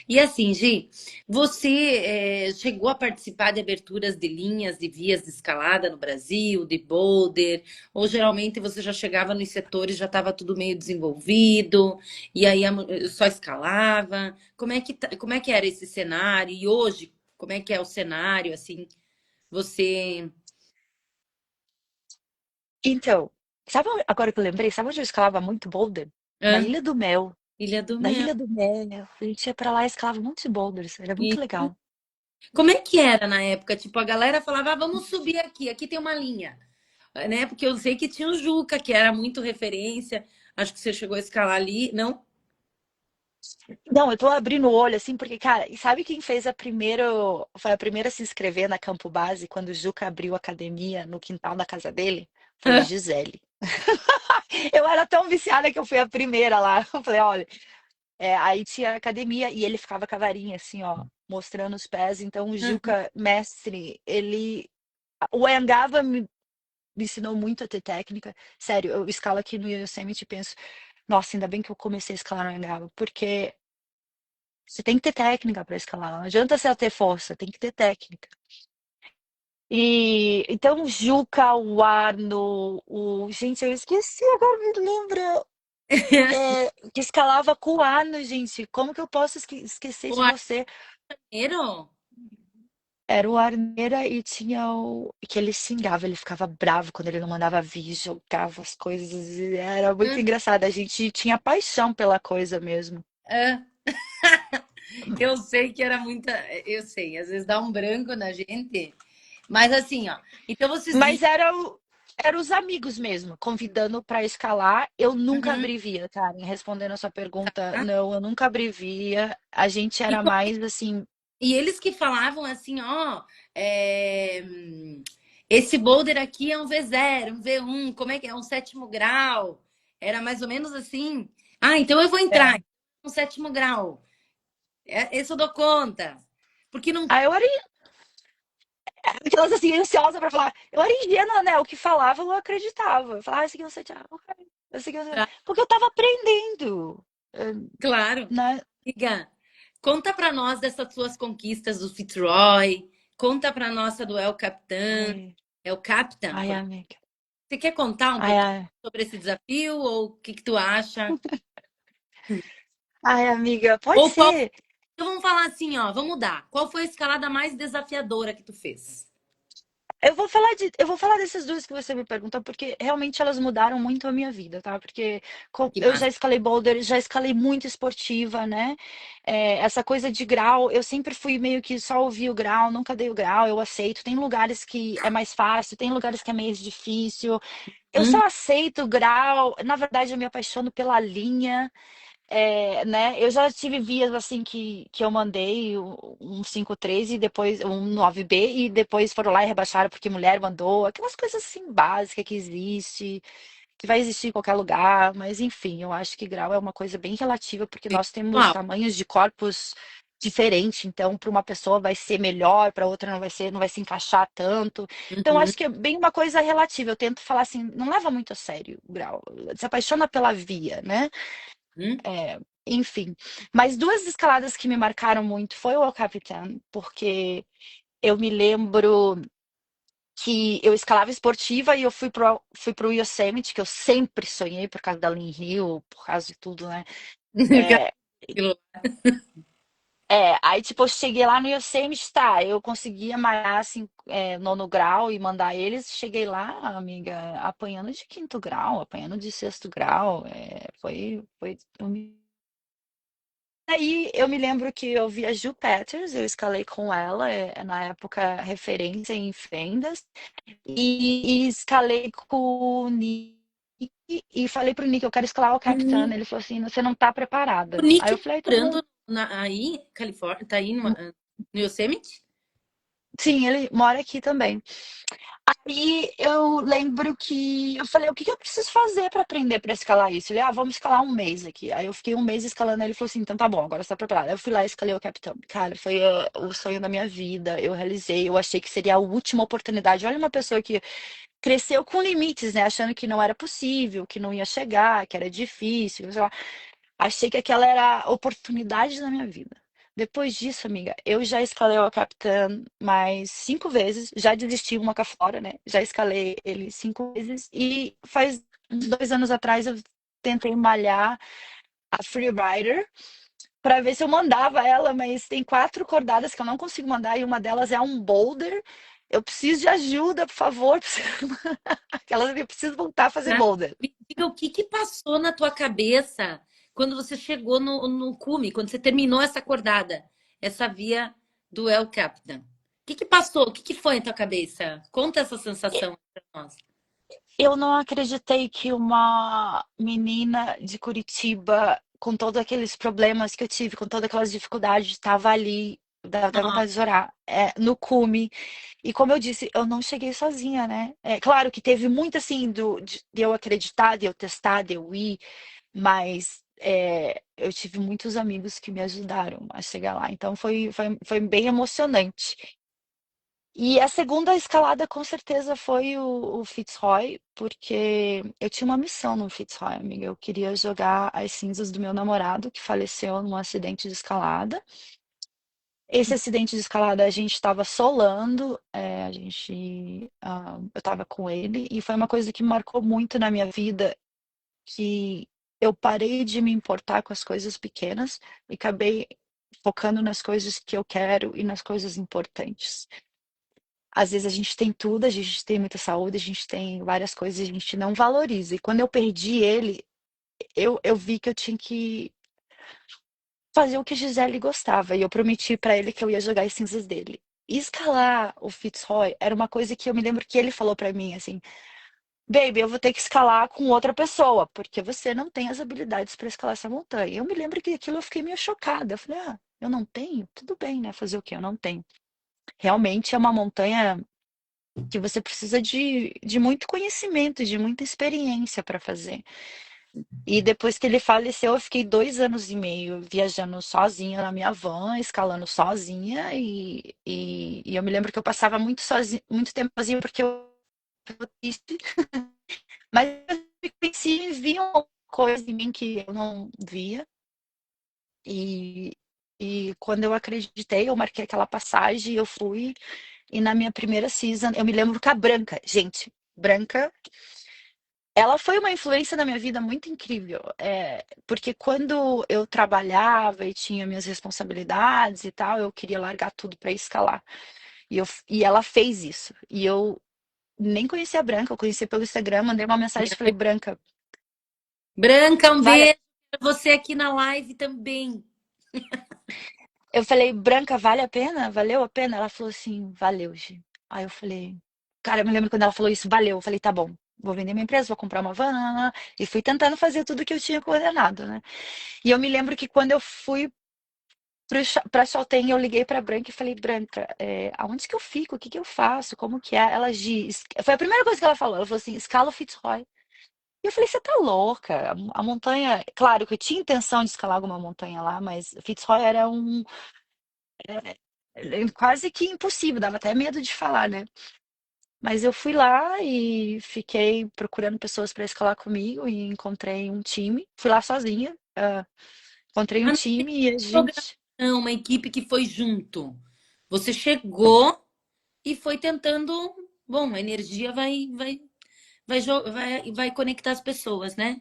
E assim, Gi, você chegou a participar de aberturas de linhas de vias de escalada no Brasil, de boulder, ou geralmente você já chegava nos setores, já estava tudo meio desenvolvido, e aí só escalava? Como é que era esse cenário? E hoje, como é que é o cenário? Assim, você. Então, agora que eu lembrei, sabe onde eu escalava muito boulder? Na Hã? Ilha do Mel. Ilha do Na Mel. Ilha do Mel. A gente ia pra lá e escalava muitos boulders. Era muito E legal. como é que era na época? Tipo, a galera falava, vamos subir aqui, aqui tem uma linha. Né? Porque eu sei que tinha o Juca, que era muito referência. Acho que você chegou a escalar ali, não? Não, eu tô abrindo o olho, assim, porque, cara, e sabe quem foi a primeira a se inscrever na Campo Base quando o Juca abriu a academia no quintal da casa dele? Foi Gisele. Eu era tão viciada que eu fui a primeira lá. Eu falei, olha, aí tinha academia e ele ficava com a varinha, assim, ó, mostrando os pés. Então, o Juca, mestre, o Angava me ensinou muito a ter técnica. Sério, eu escalo aqui no Yosemite e penso, nossa, ainda bem que eu comecei a escalar no Angava, porque você tem que ter técnica para escalar. Não adianta você ter força, tem que ter técnica. E então o Juca, o Arno, gente, eu esqueci, agora me lembra. Que escalava com o Arno, gente. Como que eu posso esquecer O de você? arqueiro? Era o Armeira e tinha o. Que ele xingava, ele ficava bravo quando ele não mandava vir, jogava as coisas. E era muito engraçado. A gente tinha paixão pela coisa mesmo. Eu sei que era muita. Eu sei, às vezes dá um branco na gente. Mas assim, ó. Então vocês iam. Mas era os amigos mesmo, convidando para escalar. Eu nunca Uhum. abri via, Karen. Respondendo a sua pergunta, não, eu nunca abri via. A gente E, era mais assim. e eles que falavam assim, ó. é, Esse boulder aqui é um V0, um V1, como é que é? Um sétimo grau. Era mais ou menos assim. Ah, então eu vou entrar. É, Um sétimo grau. Esse eu dou conta. Porque não. Aí eu era aquelas assim, ansiosa pra falar. Eu era ingênua, né? O que falava, eu acreditava. Eu falava, isso aqui não sei, ok. Isso aqui não sei. Porque eu tava aprendendo, Claro. né? Amiga, conta pra nós dessas suas conquistas do Fitzroy. Conta pra nossa do El Capitão. Ai, El Capitão. ai, amiga. Você quer contar um Ai, pouquinho ai. sobre esse desafio ou o que que tu acha? Ai, amiga, pode Ou qual. ser. Então vamos falar assim, ó, vamos mudar. Qual foi a escalada mais desafiadora que tu fez? Eu vou falar dessas duas que você me perguntou, porque realmente elas mudaram muito a minha vida, tá? Porque Que eu já massa. escalei boulder, já escalei muito esportiva, né? Essa coisa de grau, eu sempre fui meio que só ouvi o grau, nunca dei o grau, eu aceito. Tem lugares que é mais fácil, tem lugares que é meio difícil. Eu Hum? só aceito o grau, na verdade eu me apaixono pela linha. Né? Eu já tive vias assim que eu mandei um 5.3 e depois um 9B e depois foram lá e rebaixaram porque mulher mandou, aquelas coisas assim básicas que existe, que vai existir em qualquer lugar, mas enfim, eu acho que grau é uma coisa bem relativa porque nós temos Uau. tamanhos de corpos diferentes, então para uma pessoa vai ser melhor, para outra não vai ser, não vai se encaixar tanto. Então eu Uhum, acho que é bem uma coisa relativa. Eu tento falar assim, não leva muito a sério o grau, se apaixona pela via, né? uhum. Enfim, mas duas escaladas que me marcaram muito foi o El Capitan, porque eu me lembro que eu escalava esportiva e eu fui pro Yosemite, que eu sempre sonhei por causa da Lynn Hill, por causa de tudo, né? É, Aquilo. aí tipo, eu cheguei lá no Yosemite, tá, eu conseguia malhar assim, nono grau e mandar eles, cheguei lá, amiga, apanhando de quinto grau, apanhando de sexto grau, foi Aí eu me lembro que eu vi a Ju Peters, eu escalei com ela, na época referência em fendas, e escalei com o Nick, e falei pro Nick, eu quero escalar o Capitano. Ele falou assim, você não tá O preparada. Aí Nick eu falei, tá bom. morando aí, Califórnia, tá aí no Yosemite? Sim, ele mora aqui também. Aí eu lembro que eu falei, o que que eu preciso fazer para aprender para escalar isso? Ele, vamos escalar um mês aqui. Aí eu fiquei um mês escalando, aí ele falou assim, então tá bom, agora você tá preparado. Aí eu fui lá e escalei o Capitão. Cara, foi o sonho da minha vida. Eu realizei, eu achei que seria a última oportunidade. Olha uma pessoa que cresceu com limites, né? Achando que não era possível, que não ia chegar, que era difícil, sei lá. Achei que aquela era a oportunidade da minha vida. Depois disso, amiga, eu já escalei o Capitã mais 5 vezes, já desisti uma cá fora, né? Já escalei ele 5 vezes e faz uns 2 anos atrás eu tentei malhar a Freerider para ver se eu mandava ela, mas tem 4 cordadas que eu não consigo mandar e uma delas é um boulder. Eu preciso de ajuda, por favor. Aquelas eu preciso voltar a fazer Tá? boulder. Me diga o que que passou na tua cabeça quando você chegou no cume, quando você terminou essa acordada, essa via do El Capitan. O que que passou? O que que foi na tua cabeça? Conta essa sensação pra nós. Eu não acreditei que uma menina de Curitiba, com todos aqueles problemas que eu tive, com todas aquelas dificuldades, estava ali, dá até Nossa, vontade de chorar, no cume. E como eu disse, eu não cheguei sozinha, né? É claro que teve muito assim de eu acreditar, de eu testar, de eu ir, mas eu tive muitos amigos que me ajudaram a chegar lá. Então foi bem emocionante. E a segunda escalada com certeza foi o Fitzroy, porque eu tinha uma missão no Fitzroy, amiga. Eu queria jogar as cinzas do meu namorado, que faleceu num acidente de escalada. Esse acidente de escalada a gente estava solando, eu estava com ele, e foi uma coisa que marcou muito na minha vida, que eu parei de me importar com as coisas pequenas e acabei focando nas coisas que eu quero e nas coisas importantes. Às vezes a gente tem tudo, a gente tem muita saúde, a gente tem várias coisas, a gente não valoriza. E quando eu perdi ele, eu vi que eu tinha que fazer o que a Gisele gostava. E eu prometi pra ele que eu ia jogar as cinzas dele. E escalar o Fitzroy era uma coisa que eu me lembro que ele falou pra mim assim: Baby, eu vou ter que escalar com outra pessoa, porque você não tem as habilidades pra escalar essa montanha. Eu me lembro que aquilo eu fiquei meio chocada. Eu falei: eu não tenho? Tudo bem, né? Fazer o quê? Eu não tenho. Realmente é uma montanha que você precisa de muito conhecimento, de muita experiência para fazer. E depois que ele faleceu, eu fiquei 2 anos e meio viajando sozinha na minha van, escalando sozinha. E eu me lembro que eu passava muito sozinha, muito tempo sozinha porque eu estava triste. Mas eu conhecia e via uma coisa em mim que eu não via. E, e quando eu acreditei, eu marquei aquela passagem, eu fui. E na minha primeira season, eu me lembro que a Branca, gente, Branca, ela foi uma influência na minha vida muito incrível. Porque quando eu trabalhava e tinha minhas responsabilidades e tal, eu queria largar tudo para escalar. E ela fez isso. E eu nem conhecia a Branca, eu conheci pelo Instagram, mandei uma mensagem e falei, Branca, Branca, um vale a... beijo pra você aqui na live também. Eu falei, Branca, vale a pena? Valeu a pena? Ela falou assim, valeu, Gi. Aí eu falei, cara, eu me lembro quando ela falou isso, valeu. Eu falei, tá bom, vou vender minha empresa, vou comprar uma van, nananã. E fui tentando fazer tudo que eu tinha coordenado, né? E eu me lembro que quando eu fui pra Chaltén, eu liguei pra Branca e falei, Branca, aonde que eu fico? O que que eu faço? Como que é? Ela diz, foi a primeira coisa que ela falou. Ela falou assim, escala o Fitzroy. E eu falei, você tá louca? A montanha, claro que eu tinha intenção de escalar alguma montanha lá, mas Fitzroy era quase que impossível, dava até medo de falar, né? Mas eu fui lá e fiquei procurando pessoas para escalar comigo e encontrei um time. Fui lá sozinha, encontrei um Ah, não time e a programa, gente. não, uma equipe que foi junto. Você chegou e foi tentando. Bom, a energia vai conectar as pessoas, né?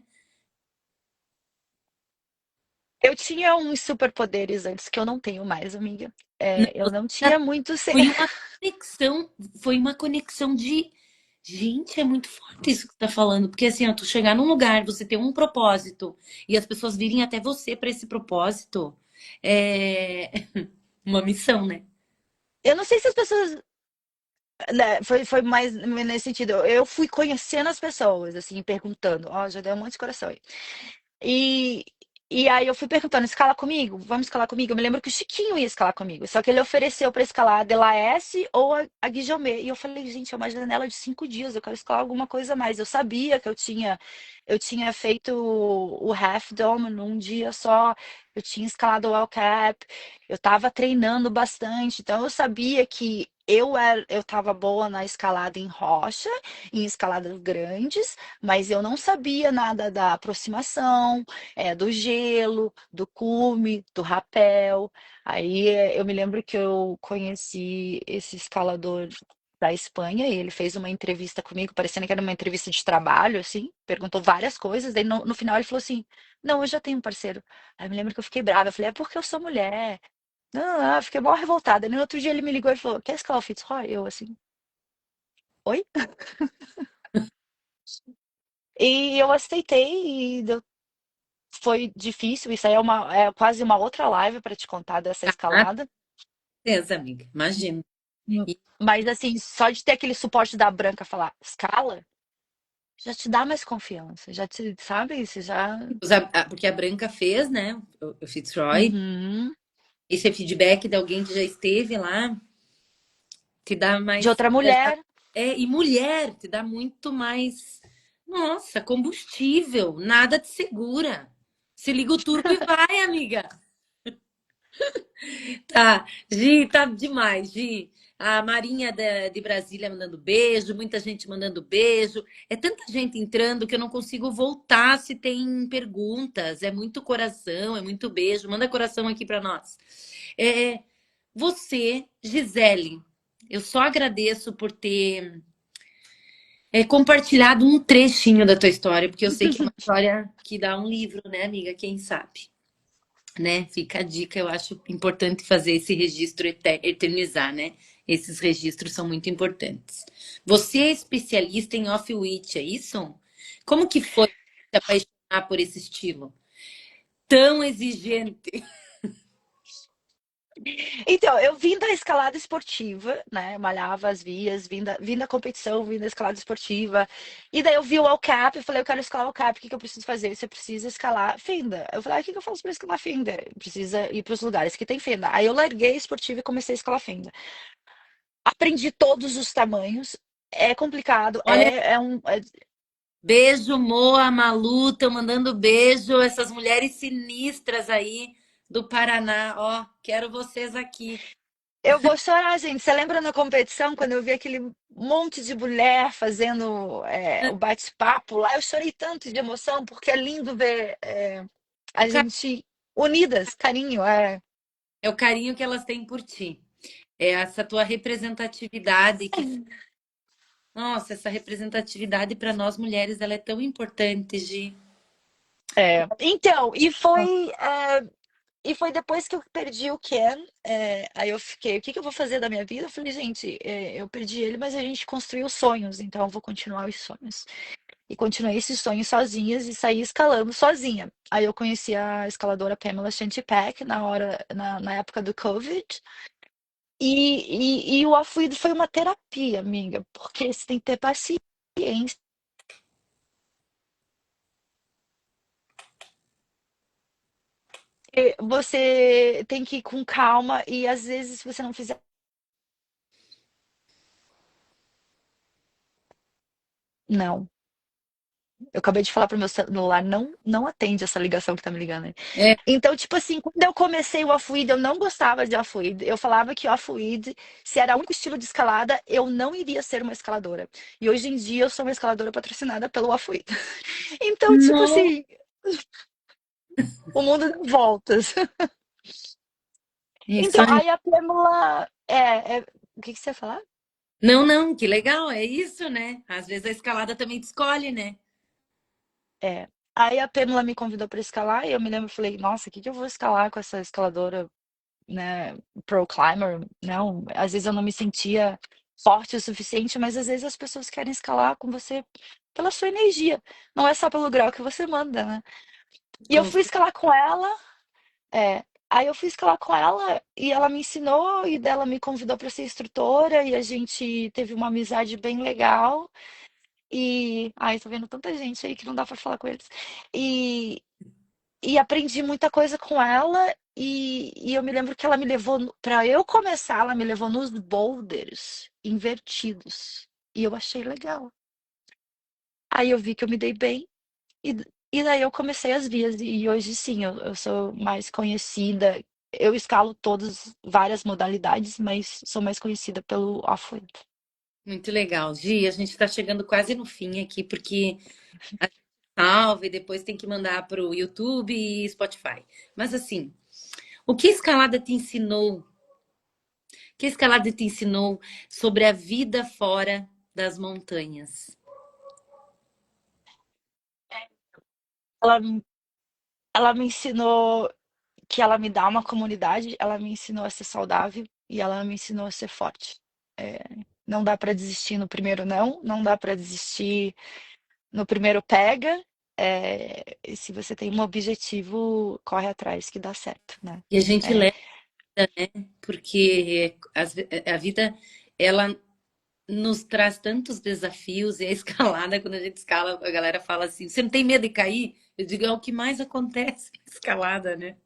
Eu tinha uns superpoderes antes que eu não tenho mais, amiga. Não, Eu não tinha muito. foi uma conexão, foi uma conexão de. Gente, é muito forte isso que você tá falando, porque assim, ó, tu chegar num lugar, você ter um propósito e as pessoas virem até você para esse propósito, é uma missão, né? Eu não sei se as pessoas. Né, foi mais nesse sentido. Eu fui conhecendo as pessoas, assim, perguntando. Ó, já deu um monte de coração aí. E, e aí eu fui perguntando, escala comigo? Vamos escalar comigo? Eu me lembro que o Chiquinho ia escalar comigo, só que ele ofereceu para escalar a Delaes ou a Guijomé. E eu falei, gente, é uma janela de 5 dias, eu quero escalar alguma coisa a mais. Eu sabia que eu tinha feito o Half Dome num dia só, eu tinha escalado o El Cap, eu estava treinando bastante, então eu sabia que eu estava boa na escalada em rocha, em escaladas grandes, mas eu não sabia nada da aproximação, do gelo, do cume, do rapel. Aí eu me lembro que eu conheci esse escalador da Espanha e ele fez uma entrevista comigo, parecendo que era uma entrevista de trabalho, assim, perguntou várias coisas, daí no final ele falou assim, não, eu já tenho um parceiro. Aí eu me lembro que eu fiquei brava, eu falei, é porque eu sou mulher. Não, não, não, eu fiquei mó revoltada. E no outro dia ele me ligou e falou, quer escalar o Fitzroy? Eu assim, oi? E eu aceitei e foi difícil. Isso aí é quase uma outra live para te contar dessa Ah, escalada. certeza, amiga. Imagina. Hum. E Mas assim, só de ter aquele suporte da Branca falar escala, já te dá mais confiança. Já te, sabe? Você já. porque a Branca fez, né? O Fitzroy. Uhum. Esse é feedback de alguém que já esteve lá, te dá De mais. outra mulher. E mulher, te dá muito mais. Nossa, combustível. Nada te segura. Se liga o turbo e vai, amiga. Tá, Gi, tá demais, Gi. A Marinha de Brasília mandando beijo, muita gente mandando beijo. É tanta gente entrando que eu não consigo voltar se tem perguntas. É muito coração, é muito beijo. Manda coração aqui para nós. É, você, Gisele, eu só agradeço por ter compartilhado um trechinho da tua história, porque eu sei que é uma história que dá um livro, né, amiga? Quem sabe? Né? Fica a dica, eu acho importante fazer esse registro eternizar, né? Esses registros são muito importantes. Você é especialista em off-wheat, é isso? Como que foi se apaixonar por esse estilo tão exigente? Então, eu vim da escalada esportiva, né? Malhava as vias, vim da competição, vim da escalada esportiva. E daí eu vi o cap e falei, eu quero escalar o cap, o que que eu preciso fazer? Você precisa escalar fenda. Eu falei, o que que eu faço para escalar fenda? Precisa ir para os lugares que tem fenda. Aí eu larguei a esportiva e comecei a escalar fenda. Aprendi todos os tamanhos. É complicado, Olha, Beijo, Moa, Malu, estão mandando beijo. Essas mulheres sinistras aí do Paraná. Ó, quero vocês aqui. Eu vou chorar, gente. Você lembra na competição, quando eu vi aquele monte de mulher fazendo o bate-papo lá? Eu chorei tanto de emoção, porque é lindo ver O a gente unidas, carinho. É o carinho que elas têm por ti. É essa tua representatividade que, nossa, essa representatividade para nós mulheres, ela é tão importante, Gi. Então, e foi depois que eu perdi o Ken, aí eu fiquei, o que que eu vou fazer da minha vida? Eu falei, gente, eu perdi ele, mas a gente construiu sonhos, então eu vou continuar os sonhos. E continuei esses sonhos sozinhas e saí escalando sozinha. Aí eu conheci a escaladora Pamela Shantipak na época do Covid. E o afluido foi uma terapia, amiga, porque você tem que ter paciência. Você tem que ir com calma e às vezes se você não fizer, não. Eu acabei de falar pro meu celular, não atende essa ligação que tá me ligando, né? É, Então, tipo assim, quando eu comecei o Afluid, eu não gostava de Afluid. Eu falava que o Afluid, se era o único estilo de escalada, eu não iria ser uma escaladora. E hoje em dia eu sou uma escaladora patrocinada pelo Afluid. Então, tipo não. assim, o mundo dá voltas. Isso Então, aí. aí a Pamela. O que que você ia falar? Não, não, que legal, é isso, né? Às vezes a escalada também te escolhe, né? É. Aí a Pamela me convidou para escalar e eu me lembro, eu falei, nossa, o que que eu vou escalar com essa escaladora, né, pro climber? Não, às vezes eu não me sentia forte o suficiente, mas às vezes as pessoas querem escalar com você pela sua energia, não é só pelo grau que você manda, né? E eu Com fui escalar com ela, aí eu fui escalar com ela e ela me ensinou e dela me convidou para ser instrutora e a gente teve uma amizade bem legal. E, ai, tô vendo tanta gente aí que não dá para falar com eles. E, e aprendi muita coisa com ela. E eu me lembro que ela me levou, para eu começar, ela me levou nos boulders invertidos. E eu achei legal. Aí eu vi que eu me dei bem. E, e daí eu comecei as vias. E hoje sim, eu sou mais conhecida. Eu escalo todas, várias modalidades, mas sou mais conhecida pelo off-road. Muito legal, Gi. A gente está chegando quase no fim aqui, porque a gente salva e depois tem que mandar para o YouTube e Spotify. Mas assim, o que a escalada te ensinou? O que a escalada te ensinou sobre a vida fora das montanhas? Ela, ela me ensinou que ela me dá uma comunidade, ela me ensinou a ser saudável e ela me ensinou a ser forte. É, não dá para desistir no primeiro não, não dá para desistir no primeiro pega. E se você tem um objetivo, corre atrás que dá certo, né? E a gente É, leva, né? Porque a vida, ela nos traz tantos desafios e a escalada, quando a gente escala, a galera fala assim: você não tem medo de cair? Eu digo, é o que mais acontece na escalada, né?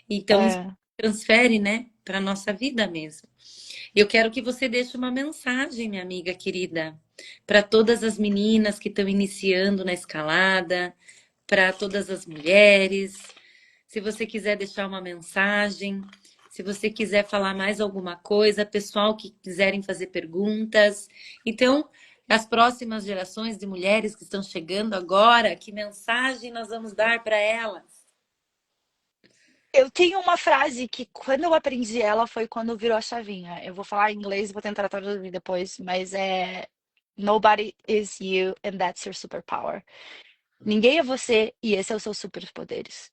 Então isso é, transfere, né, para nossa vida mesmo. Eu quero que você deixe uma mensagem, minha amiga querida, para todas as meninas que estão iniciando na escalada, para todas as mulheres. Se você quiser deixar uma mensagem, se você quiser falar mais alguma coisa, pessoal que quiserem fazer perguntas. Então, as próximas gerações de mulheres que estão chegando agora, que mensagem nós vamos dar para elas? eu tenho uma frase que quando eu aprendi ela foi quando virou a chavinha. Eu vou falar em inglês, vou tentar traduzir depois, mas é Nobody is you and that's your superpower. Ninguém é você e esse é o seu superpoderes.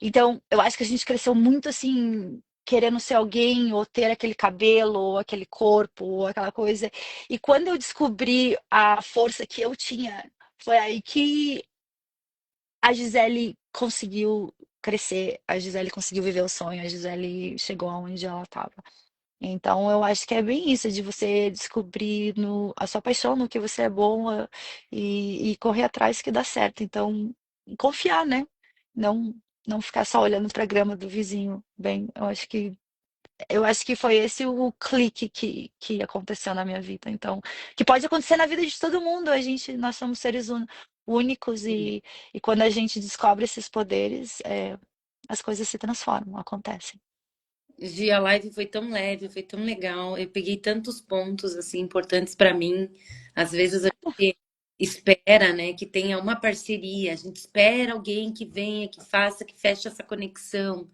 Então, eu acho que a gente cresceu muito assim, querendo ser alguém, ou ter aquele cabelo, ou aquele corpo, ou aquela coisa. E quando eu descobri a força que eu tinha, foi aí que a Gisele conseguiu crescer, a Gisele conseguiu viver o sonho, a Gisele chegou aonde ela estava. Então, eu acho que é bem isso, de você descobrir a sua paixão, no que você é bom e correr atrás que dá certo. Então, confiar, né? Não, não ficar só olhando para a grama do vizinho. Bem, eu acho que eu acho que foi esse o clique que aconteceu na minha vida. Então, que pode acontecer na vida de todo mundo. Nós somos seres únicos e quando a gente descobre esses poderes, as coisas se transformam, acontecem. Gi, a live foi tão leve, foi tão legal. Eu peguei tantos pontos assim importantes para mim. Às vezes a gente espera, né, que tenha uma parceria. A gente espera alguém que venha, que faça, que feche essa conexão.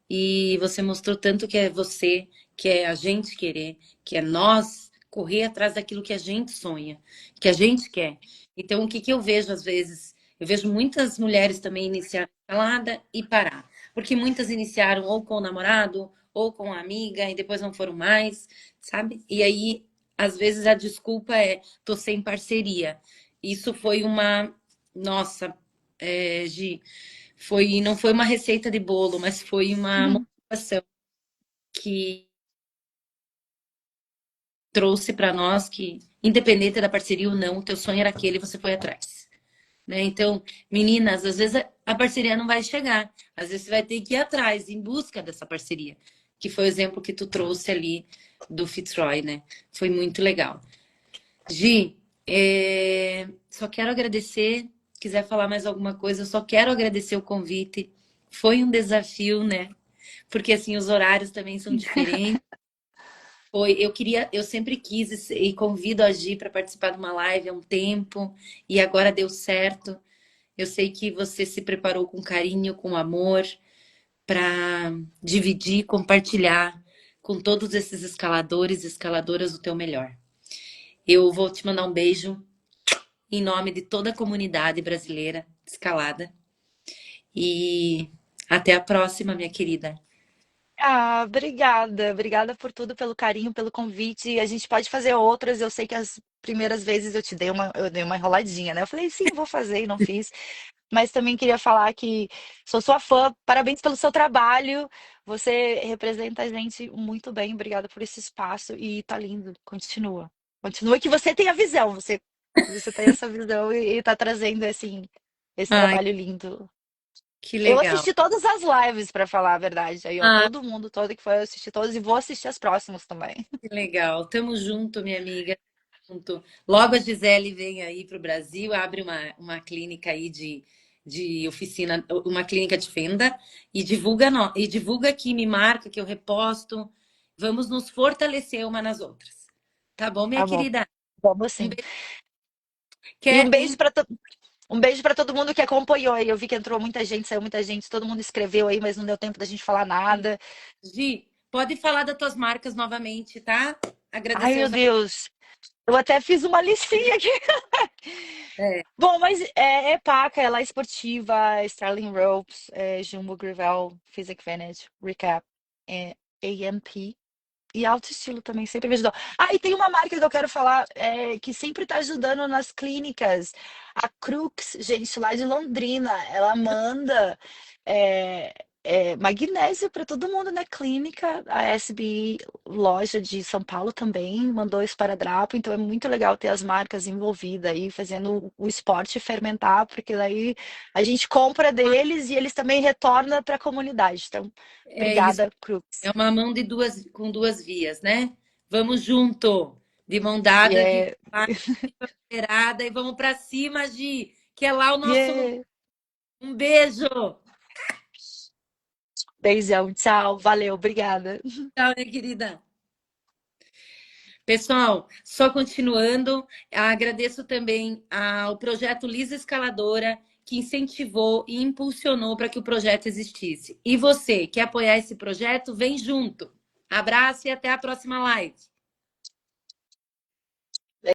E você mostrou tanto que é você, que é a gente querer, que é nós correr atrás daquilo que a gente sonha, que a gente quer. Então, o que que eu vejo às vezes? Eu vejo muitas mulheres também iniciar a escalada e parar. Porque muitas iniciaram ou com o namorado, ou com a amiga, e depois não foram mais, sabe? E aí, às vezes, a desculpa é: tô sem parceria. Isso foi uma. Nossa, Gi, não foi uma receita de bolo, mas foi uma motivação que trouxe para nós que, independente da parceria ou não, o teu sonho era aquele e você foi atrás. Né? Então, meninas, às vezes a parceria não vai chegar. Às vezes você vai ter que ir atrás, em busca dessa parceria. Que foi o exemplo que tu trouxe ali do Fitzroy, né? Foi muito legal. Gi, só quero agradecer. Se quiser falar mais alguma coisa, eu só quero agradecer o convite. Foi um desafio, né? Porque assim, os horários também são diferentes. Eu sempre quis e convido a Gi para participar de uma live há um tempo e agora deu certo. Eu sei que você se preparou com carinho, com amor, para dividir, compartilhar com todos esses escaladores e escaladoras o teu melhor. Eu vou te mandar um beijo em nome de toda a comunidade brasileira de escalada e até a próxima, minha querida. Ah, obrigada. Obrigada por tudo, pelo carinho, pelo convite. A gente pode fazer outras. Eu sei que as primeiras vezes eu dei uma enroladinha, né? Eu falei, sim, vou fazer e não fiz. Mas também queria falar que sou sua fã. Parabéns pelo seu trabalho. Você representa a gente muito bem. Obrigada por esse espaço e tá lindo. Continua. Continua que você tem a visão. Você tem essa visão e tá trazendo esse Ai, trabalho lindo. que Eu legal. assisti todas as lives, pra falar a verdade. Aí, ó, Ah, todo mundo, todo que foi, eu assisti todas e vou assistir as próximas também. que legal. Tamo junto, minha amiga. Junto. Logo a Gisele vem aí para o Brasil, abre uma clínica aí de oficina, uma clínica de fenda e divulga, e divulga aqui, me marca que eu reposto. Vamos nos fortalecer uma nas outras. Tá bom, minha Tá bom, querida? vamos Um sim. beijo. E Quer, hein, um beijo para todo mundo que acompanhou aí. Eu vi que entrou muita gente, saiu muita gente, todo mundo escreveu aí, mas não deu tempo da gente falar nada. Gi, pode falar das tuas marcas novamente, tá? Ai, Agradecer meu os. Deus. Eu até fiz uma listinha aqui. É, Bom, mas é Paca, é La Esportiva, Starling Ropes, Jumbo Grivel, Physic Vantage, Recap, AMP. E alto estilo também sempre me ajudou. Ah, e tem uma marca que eu quero falar, que sempre tá ajudando nas clínicas. A Crux, gente, lá de Londrina, ela manda é, magnésio para todo mundo na clínica. A SB loja de São Paulo também mandou esparadrapo, então é muito legal ter as marcas envolvidas aí, fazendo o esporte fermentar, porque daí a gente compra deles e eles também retornam para a comunidade. Então, é isso. obrigada, É Crux. uma mão de duas, com duas vias, né? Vamos junto, de mão E dada, é. virada e vamos para cima, Gi, que é lá o nosso lugar. Yeah. Um beijo. Beijão, tchau, valeu, obrigada. Tchau, minha querida. Pessoal, só continuando, agradeço também ao projeto Lisa Escaladora, que incentivou e impulsionou para que o projeto existisse. E você, quer apoiar esse projeto? Vem junto. Abraço e até a próxima live.